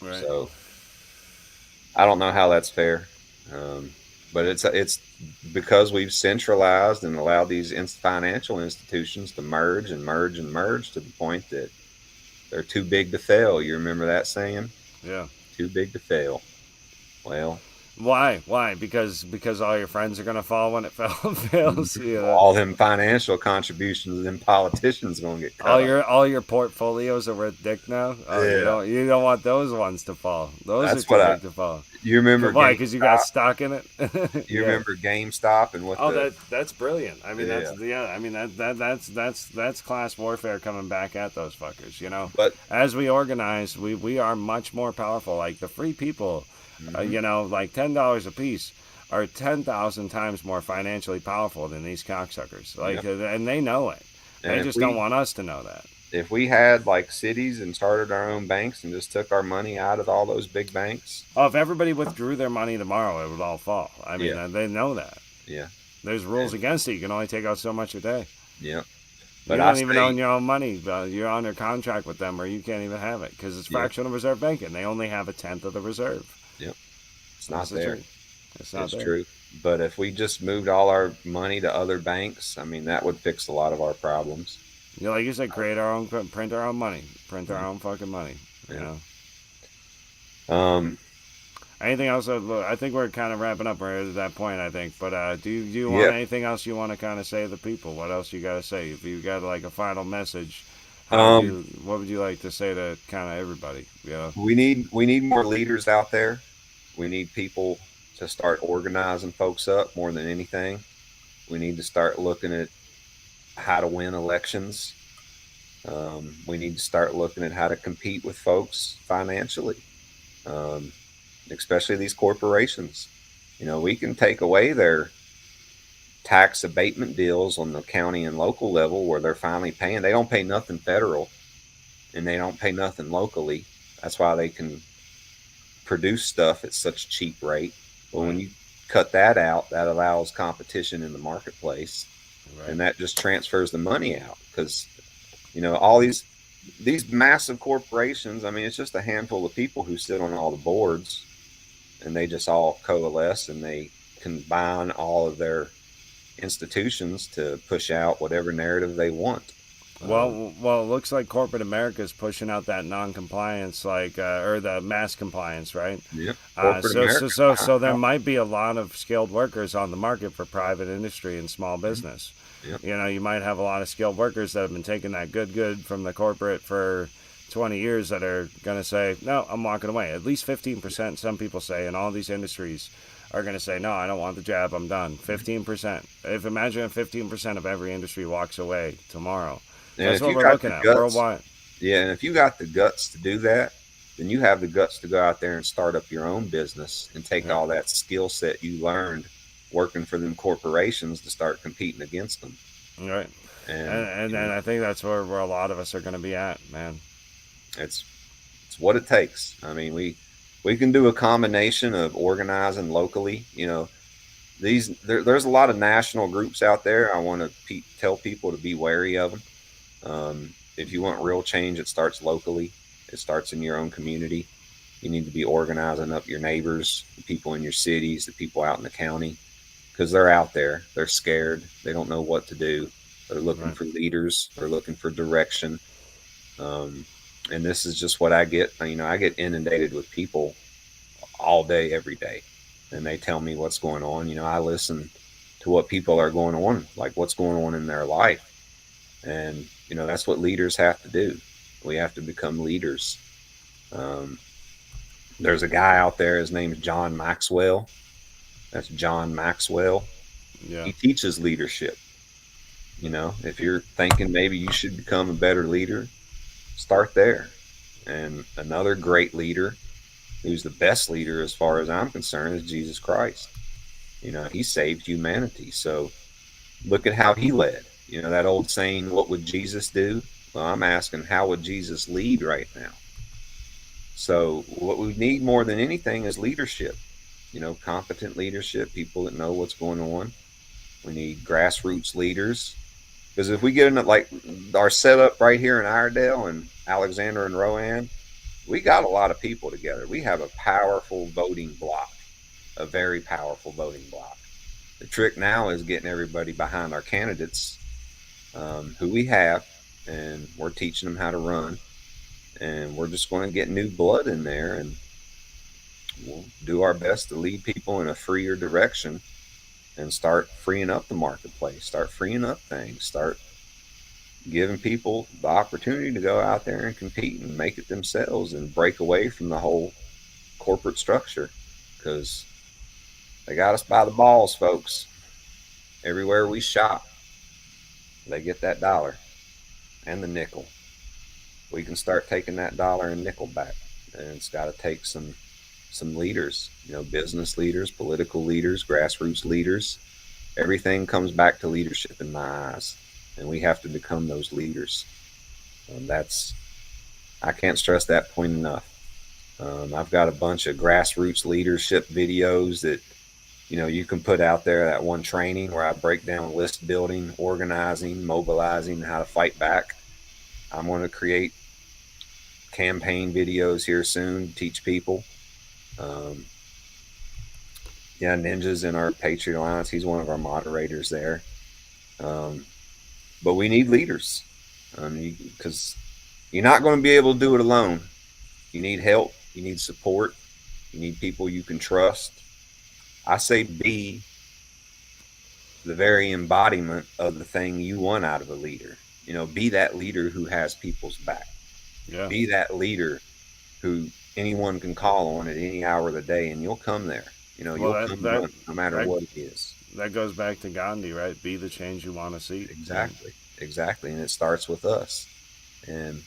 Right. So I don't know how that's fair, um, but it's because we've centralized and allowed these financial institutions to merge and merge and merge to the point that they're too big to fail. You remember that saying? Yeah. Too big to fail. Well, Why? Why? Because all your friends are gonna fall when it fails. all them financial contributions, them politicians gonna get cut All off. your portfolios are worth dick now. Oh, you Yeah, don't want those ones to fall. Those are that's too what I. big to fall. You remember Why? Because you got GameStop? stock in it. You Yeah. remember GameStop and what Oh, the that's brilliant. I mean, yeah. I mean that's class warfare coming back at those fuckers. But As we organize, we are much more powerful. Like the free people, mhm, like $10 a piece are 10,000 times more financially powerful than these cocksuckers. Like, yep. and they know it. And They just don't want us to know that. if we had like cities and started our own banks and just took our money out of all those big banks, Oh, if everybody withdrew their money tomorrow, it would all fall. I mean, yeah, they know that. yeah, There's rules and against it. You can only take out so much a day. yeah. You But I don't even say, own your own money. You're under contract with them, or you can't even have it because it's yeah, fractional reserve banking. They only have a tenth of the reserve. yeah, it's not That's the there. truth. It's not It's there. true. But if we just moved all our money to other banks, I mean, that would fix a lot of our problems. Like you said, create our own, print our own money, print our Mhm. own fucking money. You Yeah. know. Um. Anything else? Look, I think we're kind of wrapping up. We're at that point, I think. But do you want Yeah. anything else you want to kind of say to the people? What else you got to say? If you got like a final message, Um. what would you like to say to kind of everybody? We need more leaders out there. We need people to start organizing folks up more than anything. We need to start looking at how to win elections. We need to start looking at how to compete with folks financially, um, especially these corporations. We can take away their tax abatement deals on the county and local level where they're finally paying. They don't pay nothing federal and they don't pay nothing locally. That's why they can produce stuff at such a cheap rate. But when Right. you cut that out, that allows competition in the marketplace. Right. and that just transfers the money out because all these massive corporations. I mean, it's just a handful of people who sit on all the boards, and they just all coalesce and they combine all of their institutions to push out whatever narrative they want. Well, it looks like corporate America is pushing out that non-compliance, like or the mass compliance, right? Yep, corporate So, so, America. so, so there might be a lot of skilled workers on the market for private industry and small business. Yep. You might have a lot of skilled workers that have been taking that good from the corporate for 20 years that are going to say, no, I'm walking away. At least 15%, some people say, in all these industries are going to say, no, I don't want the job, I'm done. 15%. Imagine if 15% of every industry walks away tomorrow. And That's if what you we're got looking the at guts, worldwide. yeah, and if you got the guts to do that, then you have the guts to go out there and start up your own business and take Yeah. all that skill set you learned working for them corporations to start competing against them. Right. And And I think that's where a lot of us are going to be at, man. it's it's what it takes. I mean, we can do a combination of organizing locally. There's a lot of national groups out there. I want to tell people to be wary of them. If you want real change, it starts locally. It starts in your own community. You need to be organizing up your neighbors, the people in your cities, the people out in the county, because they're out there. They're scared. They don't know what to do. They're looking Right. for leaders. They're looking for direction. Um, and this is just what I get. I get inundated with people all day, every day, and they tell me what's going on. I listen to what people are going on, like what's going on in their life. And, that's what leaders have to do. We have to become leaders. Um, there's a guy out there, his name is John Maxwell. That's John Maxwell. Yeah. He teaches leadership. If you're thinking maybe you should become a better leader, start there. And another great leader, who's the best leader as far as I'm concerned, is Jesus Christ. He saved humanity. So look at how he led. That old saying, what would Jesus do? Well, I'm asking, how would Jesus lead right now? So what we need more than anything is leadership. Competent leadership, people that know what's going on. We need grassroots leaders. Because if we get in like our setup right here in Iredell and Alexander and Rowan, we got a lot of people together. We have a powerful voting block, a very powerful voting block. The trick now is getting everybody behind our candidates, who we have, and we're teaching them how to run. And we're just going to get new blood in there, and we'll do our best to lead people in a freer direction and start freeing up the marketplace, start freeing up things, start giving people the opportunity to go out there and compete and make it themselves and break away from the whole corporate structure, because they got us by the balls, folks. Everywhere we shop, they get that dollar and the nickel. We can start taking that dollar and nickel back, and it's got to take some leaders, business leaders, political leaders, grassroots leaders. Everything comes back to leadership in my eyes, and we have to become those leaders. That's I can't stress that point enough. I've got a bunch of grassroots leadership videos that you can put out there. That one training where I break down list building, organizing, mobilizing, how to fight back. I'm going to create campaign videos here soon, teach people. Yeah, Ninja's in our Patriot Alliance. He's one of our moderators there. But we need leaders, because you're not going to be able to do it alone. You need help. You need support. You need people you can trust. I say be the very embodiment of the thing you want out of a leader. Be that leader who has people's back. Yeah. Be that leader who anyone can call on at any hour of the day, and you'll come there. You'll come run no matter what it is. That goes back to Gandhi, right? Be the change you want to see. Exactly. And it starts with us. And,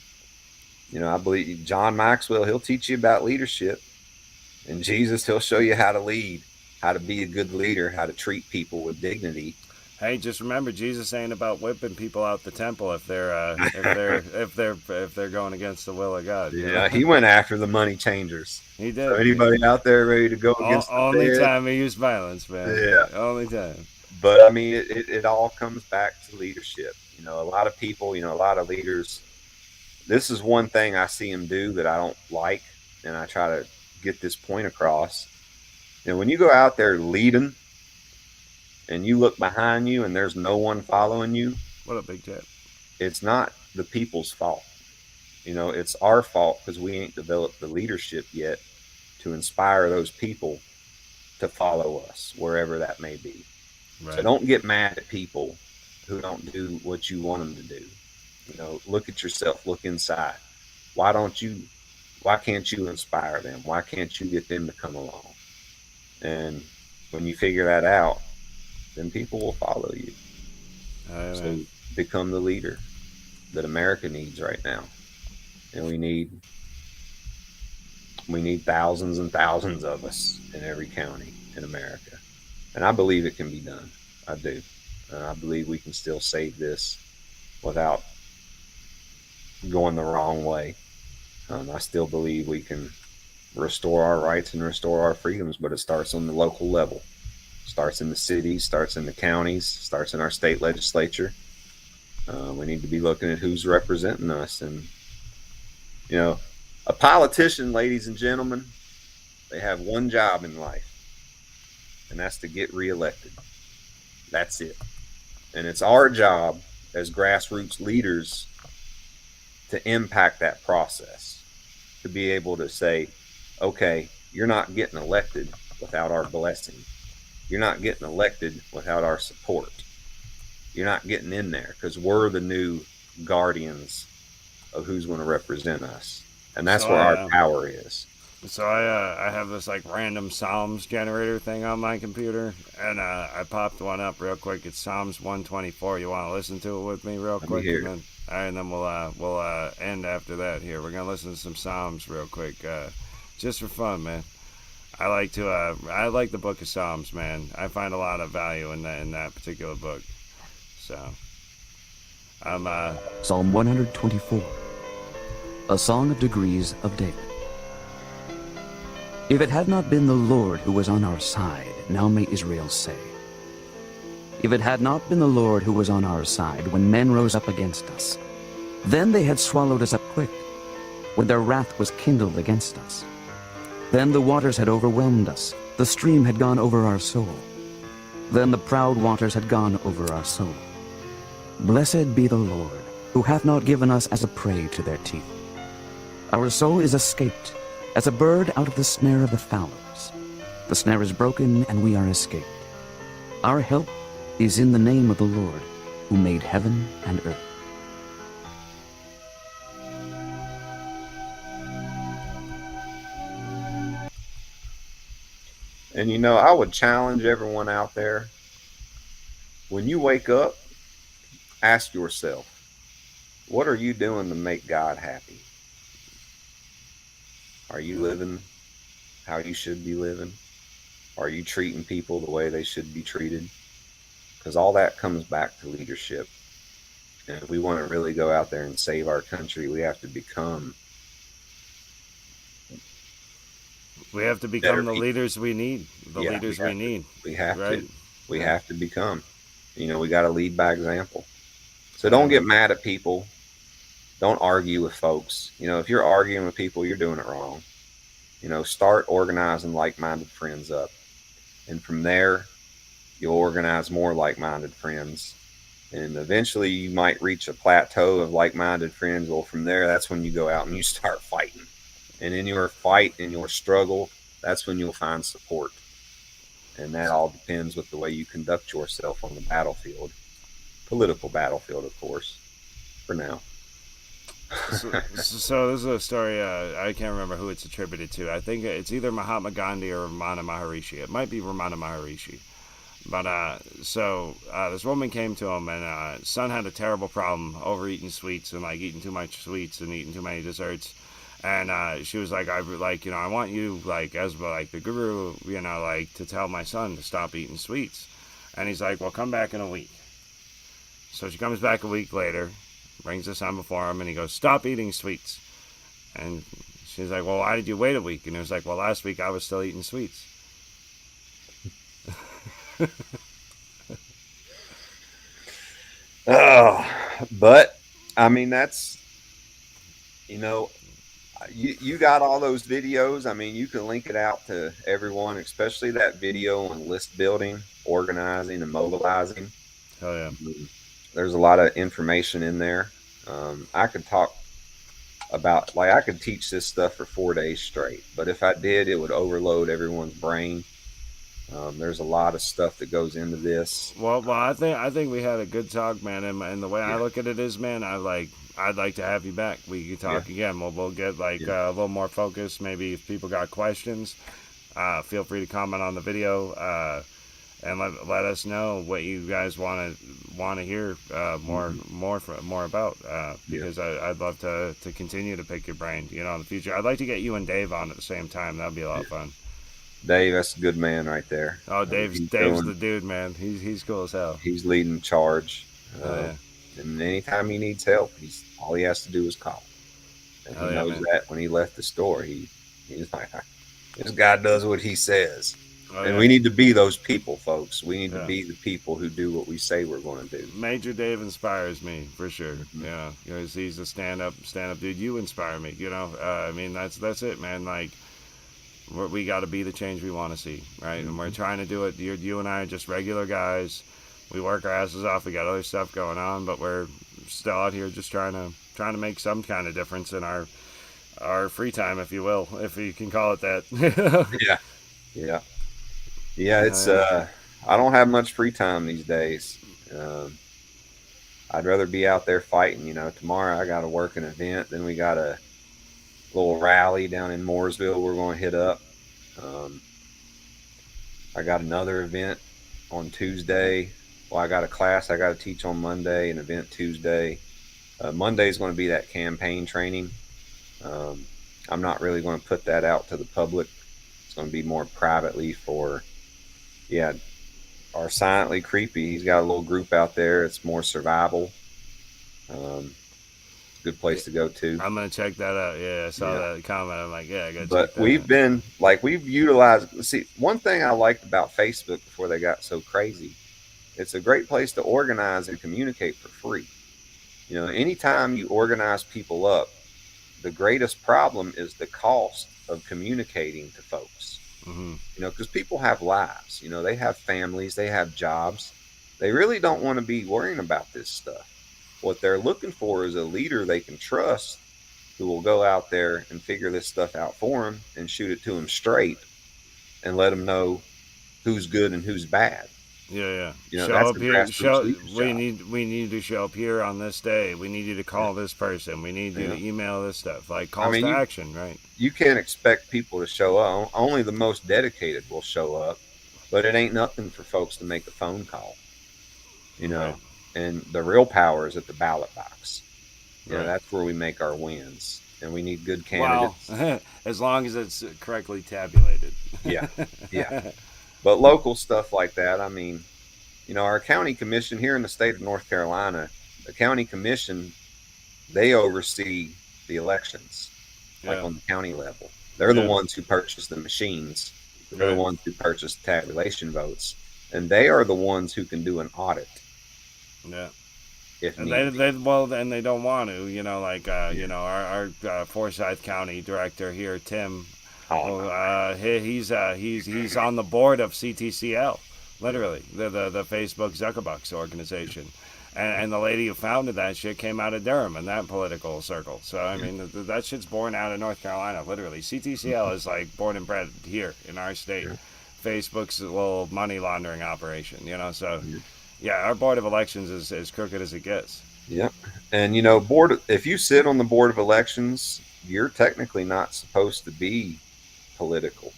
I believe John Maxwell, he'll teach you about leadership. And Jesus, he'll show you how to lead, how to be a good leader, how to treat people with dignity. Hey, just remember, Jesus ain't about whipping people out the temple if they're going against the will of God. Yeah, he went after the money changers. He did. So anybody out there ready to go against only the time he used violence, man. Yeah. Only time. But I mean, it all comes back to leadership. A lot of people, a lot of leaders, this is one thing I see them do that I don't like. And I try to get this point across. When you go out there leading and you look behind you and there's no one following you, What a big tip. it's not the people's fault. It's our fault because we ain't developed the leadership yet to inspire those people to follow us wherever that may be. So Right. don't get mad at people who don't do what you want them to do. Look at yourself, look inside. Why don't you, why can't you inspire them? Why can't you get them to come along? And when you figure that out, then people will follow you. Man. So become the leader that America needs right now. And we need thousands and thousands of us in every county in America. And I believe it can be done. I do. And I believe we can still save this without going the wrong way. I still believe we can restore our rights and restore our freedoms, but it starts on the local level. Starts in the cities, starts in the counties, starts in our state legislature. We need to be looking at who's representing us. And, a politician, ladies and gentlemen, they have one job in life, and that's to get reelected. That's it. And it's our job as grassroots leaders to impact that process, to be able to say, okay, you're not getting elected without our blessing. You're not getting elected without our support. You're not getting in there because we're the new guardians of who's going to represent us. And that's So where our I, power is. I have this like random Psalms generator thing on my computer, and I popped one up real quick. It's Psalms 124. You want to listen to it with me real Let me quick, hear and it. then and then we'll end after that. Here, we're gonna listen to some Psalms real quick, just for fun, man. I like the Book of Psalms, man. I find a lot of value in that particular book. So I'm Psalm 124, a song of degrees of David. If it had not been the Lord who was on our side, now may Israel say. If it had not been the Lord who was on our side, when men rose up against us, then they had swallowed us up quick, when their wrath was kindled against us. Then the waters had overwhelmed us, the stream had gone over our soul. Then the proud waters had gone over our soul. Blessed be the Lord, who hath not given us as a prey to their teeth. Our soul is escaped, as a bird out of the snare of the fowlers. The snare is broken, and we are escaped. Our help is in the name of the Lord, who made heaven and earth. And I would challenge everyone out there, when you wake up, ask yourself, what are you doing to make God happy? Are you living how you should be living? Are you treating people the way they should be treated? Because all that comes back to leadership. And if we want to really go out there and save our country, we have to become we have to better become the people. leaders we need. The Yeah, leaders we need. we have Right? to. We Yeah. have to become. We got to lead by example. So I don't get mean, mad at people. Don't argue with folks. If you're arguing with people, you're doing it wrong. Start organizing like-minded friends up. And from there, you'll organize more like-minded friends. And eventually you might reach a plateau of like-minded friends. Well, from there, that's when you go out and you start fighting. And in your fight, in your struggle, that's when you'll find support. And that all depends with the way you conduct yourself on the battlefield. Political battlefield, of course, for now. so this is a story. I can't remember who it's attributed to. I think it's either Mahatma Gandhi or Ramana Maharishi. It might be Ramana Maharishi. But this woman came to him, and son had a terrible problem overeating sweets and like eating too much sweets and eating too many desserts. And she was like, I want you like as like the guru, like to tell my son to stop eating sweets. And he's like, well, come back in a week. So she comes back a week later, brings the son before him, and he goes, stop eating sweets. And she's like, well, why did you wait a week? And he was like, well, last week I was still eating sweets. But I mean, that's, you know, you got all those videos. I mean, you can link it out to everyone, especially that video on list building, organizing, and mobilizing. Hell yeah. There's a lot of information in there. I could talk about, like, I could teach this stuff for 4 days straight, but if I did, it would overload everyone's brain. There's a lot of stuff that goes into this. Well, I think we had a good talk, man. And the way I Yeah. look at it is, man, I'd like to have you back. We can talk again. We'll get like Yeah. a little more focused. Maybe if people got questions, feel free to comment on the video and let us know what you guys want to hear more about. Because I'd love to continue to pick your brain. You know, in the future, I'd like to get you and Dave on at the same time. That'd be a lot of fun. Dave, that's a good man right there. Oh, Dave's the dude, man. He's cool as hell. He's leading charge. Yeah. And anytime he needs help, all he has to do is call. And he knows that when he left the store, he's like, this guy does what he says. And we need to be those people, folks. We need to be the people who do what we say we're going to do. Major Dave inspires me for sure. Mm-hmm. Yeah, because he's a stand up dude. You inspire me. You know, I mean that's it, man. Like we got to be the change we want to see, right? Mm-hmm. And we're trying to do it. You and I are just regular guys. We work our asses off. We got other stuff going on, but we're still out here just trying to make some kind of difference in our free time, if you will, if you can call it that. Yeah. It's I don't have much free time these days. I'd rather be out there fighting. You know, tomorrow I got to work an event. Then we got a little rally down in Mooresville we're going to hit up. I got another event on Tuesday. Well, I got a class I got to teach on Monday, an event Tuesday. Monday is going to be that campaign training. I'm not really going to put that out to the public. It's going to be more privately for, our Silently Creepy. He's got a little group out there. It's more survival. Good place to go to. I'm gonna check that out. Yeah, I saw that comment. I'm like, I gotta check that out. We've utilized. See, one thing I liked about Facebook before they got so crazy, it's a great place to organize and communicate for free. You know, anytime you organize people up, the greatest problem is the cost of communicating to folks. Mm-hmm. You know, because people have lives. You know, they have families, they have jobs. They really don't want to be worrying about this stuff. What they're looking for is a leader they can trust who will go out there and figure this stuff out for them and shoot it to them straight and let them know who's good and who's bad. Yeah. You know, show that's up here. We need to show up here on this day. We need you to call this person. We need you to email this stuff. Like calls to action, right? You can't expect people to show up. Only the most dedicated will show up, but it ain't nothing for folks to make a phone call. You know. Right. And the real power is at the ballot box. You know, that's where we make our wins. And we need good candidates. Well, as long as it's correctly tabulated. Yeah. But local stuff like that, I mean, you know, our county commission here in the state of North Carolina, the county commission, they oversee the elections, like on the county level. They're the ones who purchase the machines. They're the ones who purchase the tabulation votes. And they are the ones who can do an audit. Yeah, if and they don't want to, you know, like you know, our Forsyth County director here, Tim. He's on the board of CTCL, literally the Facebook Zuckerbucks organization, and the lady who founded that shit came out of Durham in that political circle. So I mean, that shit's born out of North Carolina, literally. CTCL is like born and bred here in our state. Facebook's a little money laundering operation, you know, so. Yeah, our board of elections is as crooked as it gets. Yep. And, you know, if you sit on the board of elections, you're technically not supposed to be political.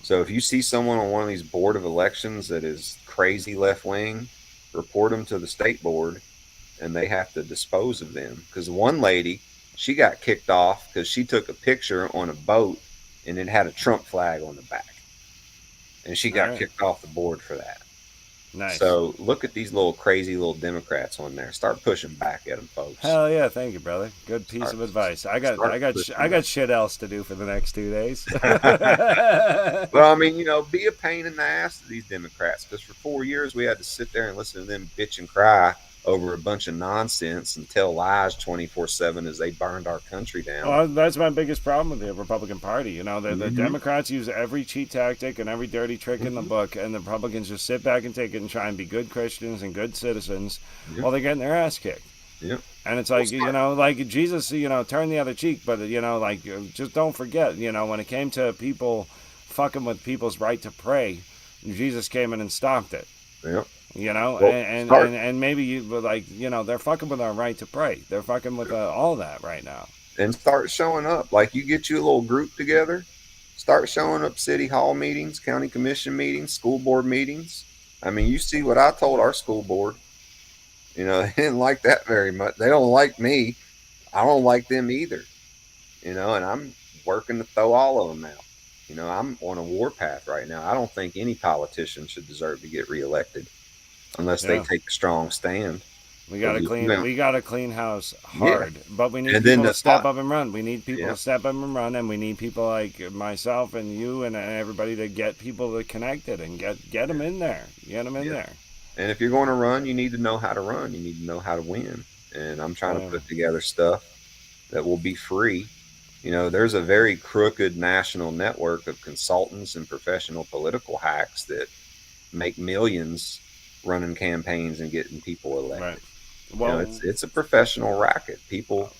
So if you see someone on one of these board of elections that is crazy left wing, report them to the state board and they have to dispose of them. Because one lady, she got kicked off because she took a picture on a boat and it had a Trump flag on the back. And she got kicked off the board for that. Nice. So look at these little crazy little Democrats on there. Start pushing back at them, folks. Hell yeah, thank you, brother. Good piece of advice. I got shit else to do for the next 2 days. Well, I mean, you know, be a pain in the ass to these Democrats because for 4 years we had to sit there and listen to them bitch and cry over a bunch of nonsense and tell lies 24/7 as they burned our country down. Well, that's my biggest problem with the Republican Party. You know, the Mm-hmm. Democrats use every cheat tactic and every dirty trick in the Mm-hmm. book, and the Republicans just sit back and take it and try and be good Christians and good citizens Yep. while they're getting their ass kicked. Yep. And it's We'll like, start. like Jesus, turn the other cheek, but, like, just don't forget, when it came to people fucking with people's right to pray, Jesus came in and stopped it. Yep. Well, Well, start. and maybe they're fucking with our right to pray. They're fucking with all that right now. And start showing up. Like, you get you a little group together, start showing up city hall meetings, county commission meetings, school board meetings. I mean, you see what I told our school board. They didn't like that very much. They don't like me. I don't like them either. And I'm working to throw all of them out. I'm on a warpath right now. I don't think any politician should deserve to get reelected unless they Yeah. take a strong stand. We got to clean house hard, but we need And then people the to step top- up and run. We need people Yeah. to step up and run, and we need people like myself and you and everybody to get people to connected and get them in there. Get them in there. And if you're going to run, you need to know how to run. You need to know how to win. And I'm trying to put together stuff that will be free. There's a very crooked national network of consultants and professional political hacks that make millions running campaigns and getting people elected. Right. Well, it's a professional racket. People,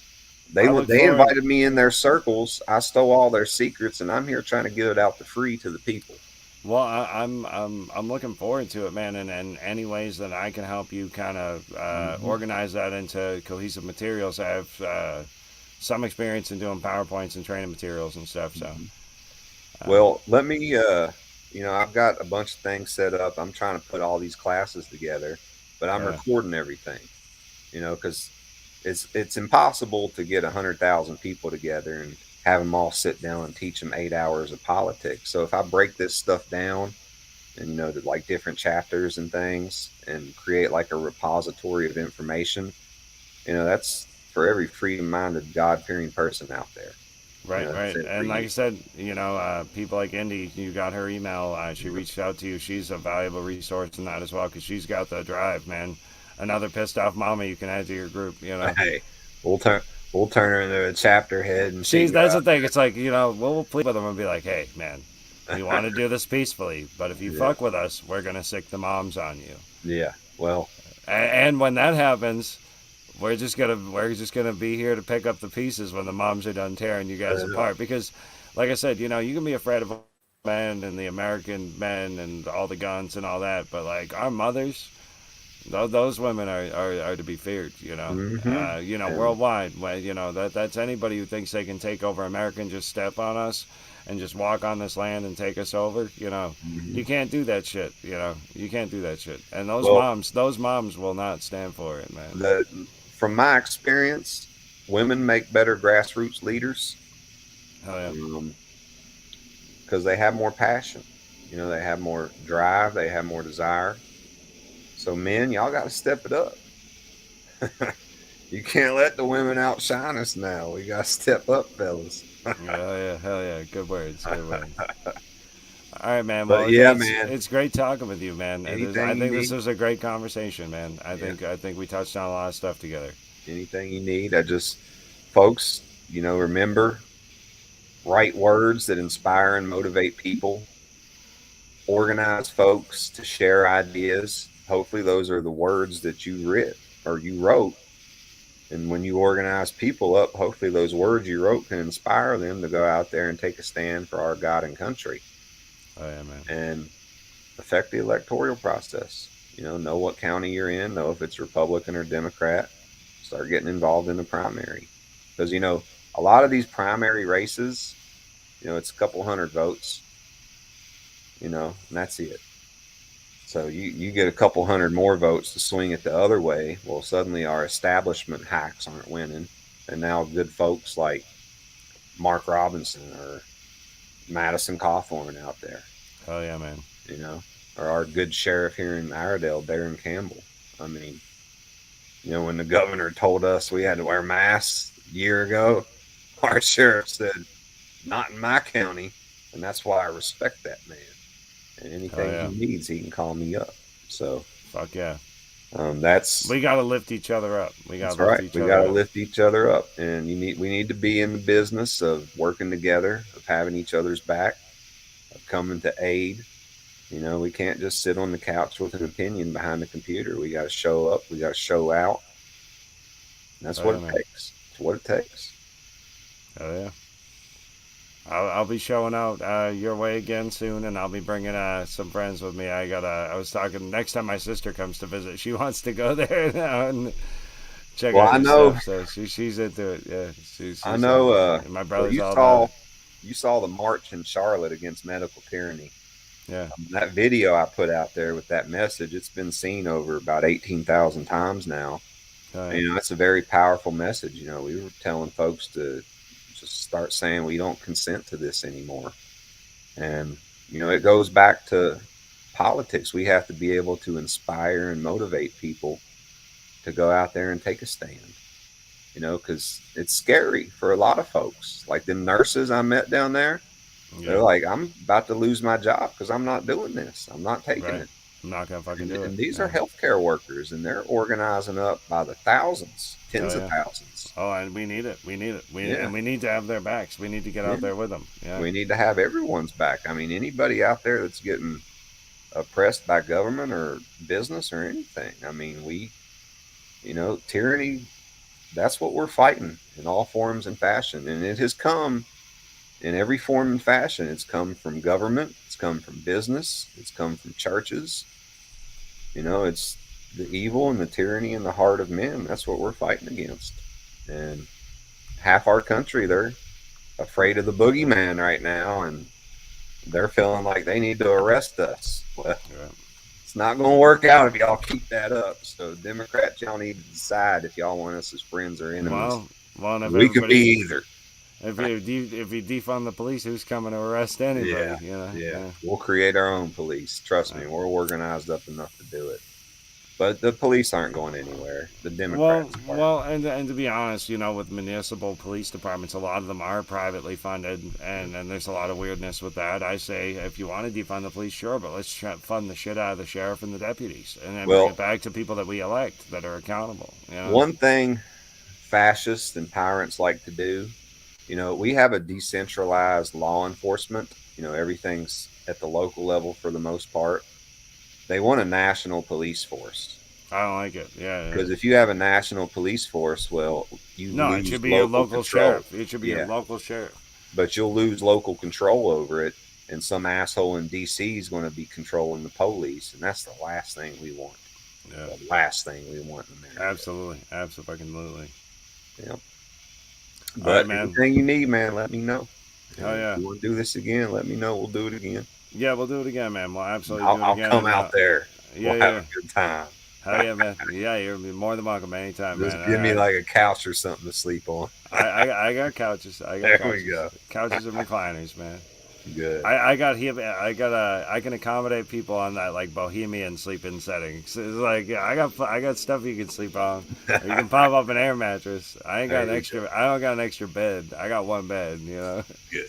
they invited me in their circles. I stole all their secrets, and I'm here trying to give it out for free to the people. Well, I'm looking forward to it, man, and any ways that I can help you kind of organize that into cohesive materials. I have some experience in doing PowerPoints and training materials and stuff. So, well, let me. I've got a bunch of things set up. I'm trying to put all these classes together, but I'm recording everything. Because it's impossible to get 100,000 people together and have them all sit down and teach them 8 hours of politics. So if I break this stuff down and, to like different chapters and things and create like a repository of information, that's for every freedom-minded, God-fearing person out there. Right. And like I said, people like Indy, you got her email. She reached out to you. She's a valuable resource in that as well because she's got the drive, man. Another pissed off mama you can add to your group. Hey, we'll turn her into a chapter head, and that's the thing. It's like we'll plead with them and be like, hey, man, we want to do this peacefully, but if you fuck with us, we're gonna sick the moms on you. Yeah. Well. And when that happens, we're just gonna be here to pick up the pieces when the moms are done tearing you guys apart. Because, like I said, you can be afraid of men and the American men and all the guns and all that, but like our mothers, those women are to be feared. Worldwide. That's anybody who thinks they can take over America and just step on us and just walk on this land and take us over. You can't do that shit. You can't do that shit. And those moms will not stand for it, man. From my experience, women make better grassroots leaders. Oh, yeah. Because they have more passion. They have more drive. They have more desire. So men, y'all got to step it up. You can't let the women outshine us now. We got to step up, fellas. Hell yeah. Good words. All right, man. Well, man, it's great talking with you, man. I think this was a great conversation, man. I think we touched on a lot of stuff together. Anything you need, folks, remember, write words that inspire and motivate people. Organize folks to share ideas. Hopefully those are the words that you wrote. And when you organize people up, hopefully those words you wrote can inspire them to go out there and take a stand for our God and country. Oh, yeah, man. And affect the electoral process. Know what county you're in, know if it's Republican or Democrat. Start getting involved in the primary. Because, a lot of these primary races, it's a couple hundred votes, and that's it. So you get a couple hundred more votes to swing it the other way. Well, suddenly our establishment hacks aren't winning. And now good folks like Mark Robinson or Madison Cawthorn out there. Oh, yeah, man. Or our good sheriff here in Iredell, Darren Campbell. I mean, when the governor told us we had to wear masks a year ago, our sheriff said, not in my county. And that's why I respect that man. And anything he needs, he can call me up. So, fuck yeah. That's We got to lift each other up. We got that's to lift right. each We got other to up. lift each other up, and we need to be in the business of working together, of having each other's back, of coming to aid. We can't just sit on the couch with an opinion behind the computer. We got to show up. We got to show out. And that's Oh what yeah, it man. takes. It's what it takes. Oh yeah. I'll be showing out your way again soon, and I'll be bringing some friends with me. I was talking next time my sister comes to visit. She wants to go there now and check Well, out I your know, stuff. So she's into it. Yeah, I she's know. and my Well, brother's all about it. you saw the march in Charlotte against medical tyranny. Yeah. That video I put out there with that message, it's been seen over about 18,000 times now. Oh, yeah. And it's a very powerful message. We were telling folks to just start saying we don't consent to this anymore. And, it goes back to politics. We have to be able to inspire and motivate people to go out there and take a stand, because it's scary for a lot of folks. Like them nurses I met down there, they're Yeah. like, I'm about to lose my job because I'm not doing this. I'm not taking Right. it. I'm not gonna fucking do it. And these are Yeah. healthcare workers, and they're organizing up by the thousands, Oh tens of yeah. thousands. Oh, and we need it. We need it. Yeah, We need to have their backs. We need to get yeah. out there with them. Yeah. We need to have everyone's back. I mean, anybody out there that's getting oppressed by government or business or anything. I mean, tyranny, that's what we're fighting in all forms and fashion. And it has come in every form and fashion. It's come from government, it's come from business, it's come from churches. It's the evil and the tyranny in the heart of men. That's what we're fighting against. And half our country, they're afraid of the boogeyman right now, and they're feeling like they need to arrest us. Well, Yeah. it's not going to work out if y'all keep that up. So, Democrats, y'all need to decide if y'all want us as friends or enemies. Well, and if We could be everybody, either. if you defund the police, who's coming to arrest anybody? Yeah, You know. yeah. Yeah. We'll create our own police. Trust me, we're organized up enough to do it. But the police aren't going anywhere. The Democrats are. And to be honest, with municipal police departments, a lot of them are privately funded, and there's a lot of weirdness with that. I say, if you want to defund the police, sure, but let's fund the shit out of the sheriff and the deputies, and then bring Well, it back to people that we elect that are accountable. one thing fascists and tyrants like to do, we have a decentralized law enforcement. Everything's at the local level for the most part. They want a national police force. I don't like it. Yeah. Because if you have a national police force, well, you No, it lose should be a local local control. sheriff. It should be a Yeah, local sheriff. but you'll lose local control over it, and some asshole in DC is going to be controlling the police, and that's the last thing we want. Yeah. The last thing we want in America. Absolutely. Absolutely. Yeah. All But right, man. anything you need, man, let me know. Oh, yeah. If you want to do this again, let me know. We'll do it again. Yeah, we'll do it again, man. We'll absolutely do it I'll again. come out there. Yeah, We'll have a good time. Hell yeah, man. Yeah, you're more than welcome anytime, Just man. give me like a couch or something to sleep on. I got couches. There we go. Couches and recliners, man. Good. I can accommodate people on that like bohemian sleeping setting. So it's like, yeah, I got stuff you can sleep on. You can pop up an air mattress. I ain't got an extra. I don't got an extra bed. I got one bed. Good.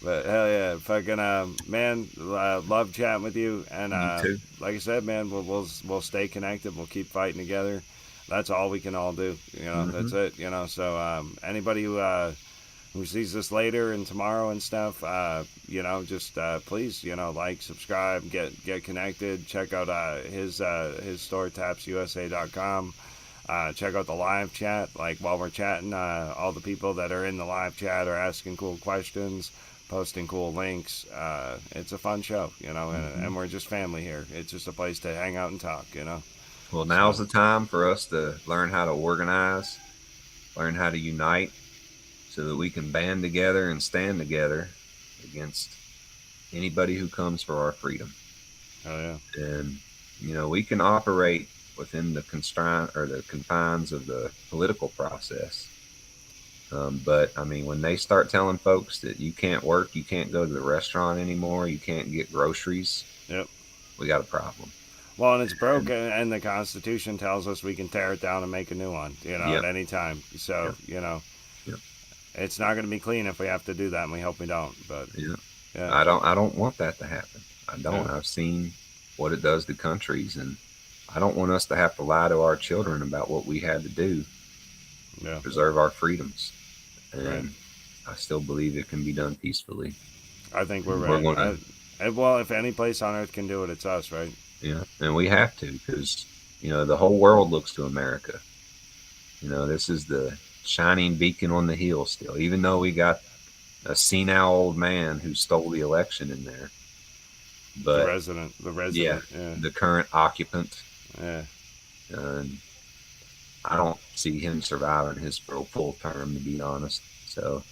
But hell yeah, fucking man, love chatting with you. And You too. like I said, man, we'll stay connected. We'll keep fighting together. That's all we can all do. That's it. So anybody who sees this later and tomorrow and stuff, just please, like, subscribe, get connected. Check out his store, tapsusa.com. Check out the live chat. Like, while we're chatting, all the people that are in the live chat are asking cool questions, posting cool links. It's a fun show, and we're just family here. It's just a place to hang out and talk, Well, now's the time for us to learn how to organize, learn how to unite, so that we can band together and stand together against anybody who comes for our freedom. Oh yeah. And we can operate within the confines of the political process. But I mean, when they start telling folks that you can't work, you can't go to the restaurant anymore, you can't get groceries, Yep. we got a problem. Well, and it's broken, and the Constitution tells us we can tear it down and make a new one, at any time. So, Yep. it's not going to be clean if we have to do that, and we hope we don't. But I don't want that to happen. I don't. Yeah. I've seen what it does to countries, and I don't want us to have to lie to our children about what we had to do Yeah. to preserve our freedoms. And Right. I still believe it can be done peacefully. I think we're We're right. gonna, Well, if any place on earth can do it, it's us, right? yeah, and we have to, because the whole world looks to America. This is the shining beacon on the hill still, even though we got a senile old man who stole the election in there. The But resident, yeah, yeah, the current occupant, yeah. I don't see him surviving his full term, to be honest. So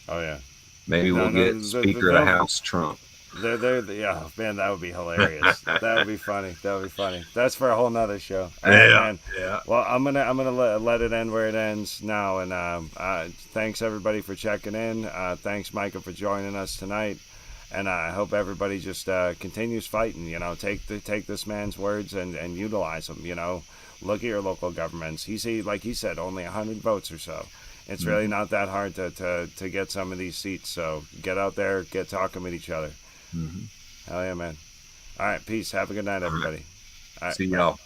Oh yeah. maybe we'll No, get Speaker of the House Trump. Yeah, man, that would be hilarious. That would be funny. That would be funny. That's for a whole nother show. All right, Yeah, man. yeah. Well, I'm gonna let it end where it ends now. And thanks everybody for checking in. Thanks Micah for joining us tonight. And I hope everybody just continues fighting. Take this man's words and utilize them. Look at your local governments. Like he said, only 100 votes or so. It's really not that hard to get some of these seats. So get out there, get talking with each other. Mm-hmm. Hell yeah, man. All right, peace. Have a good night, everybody. All right, See bye. y'all.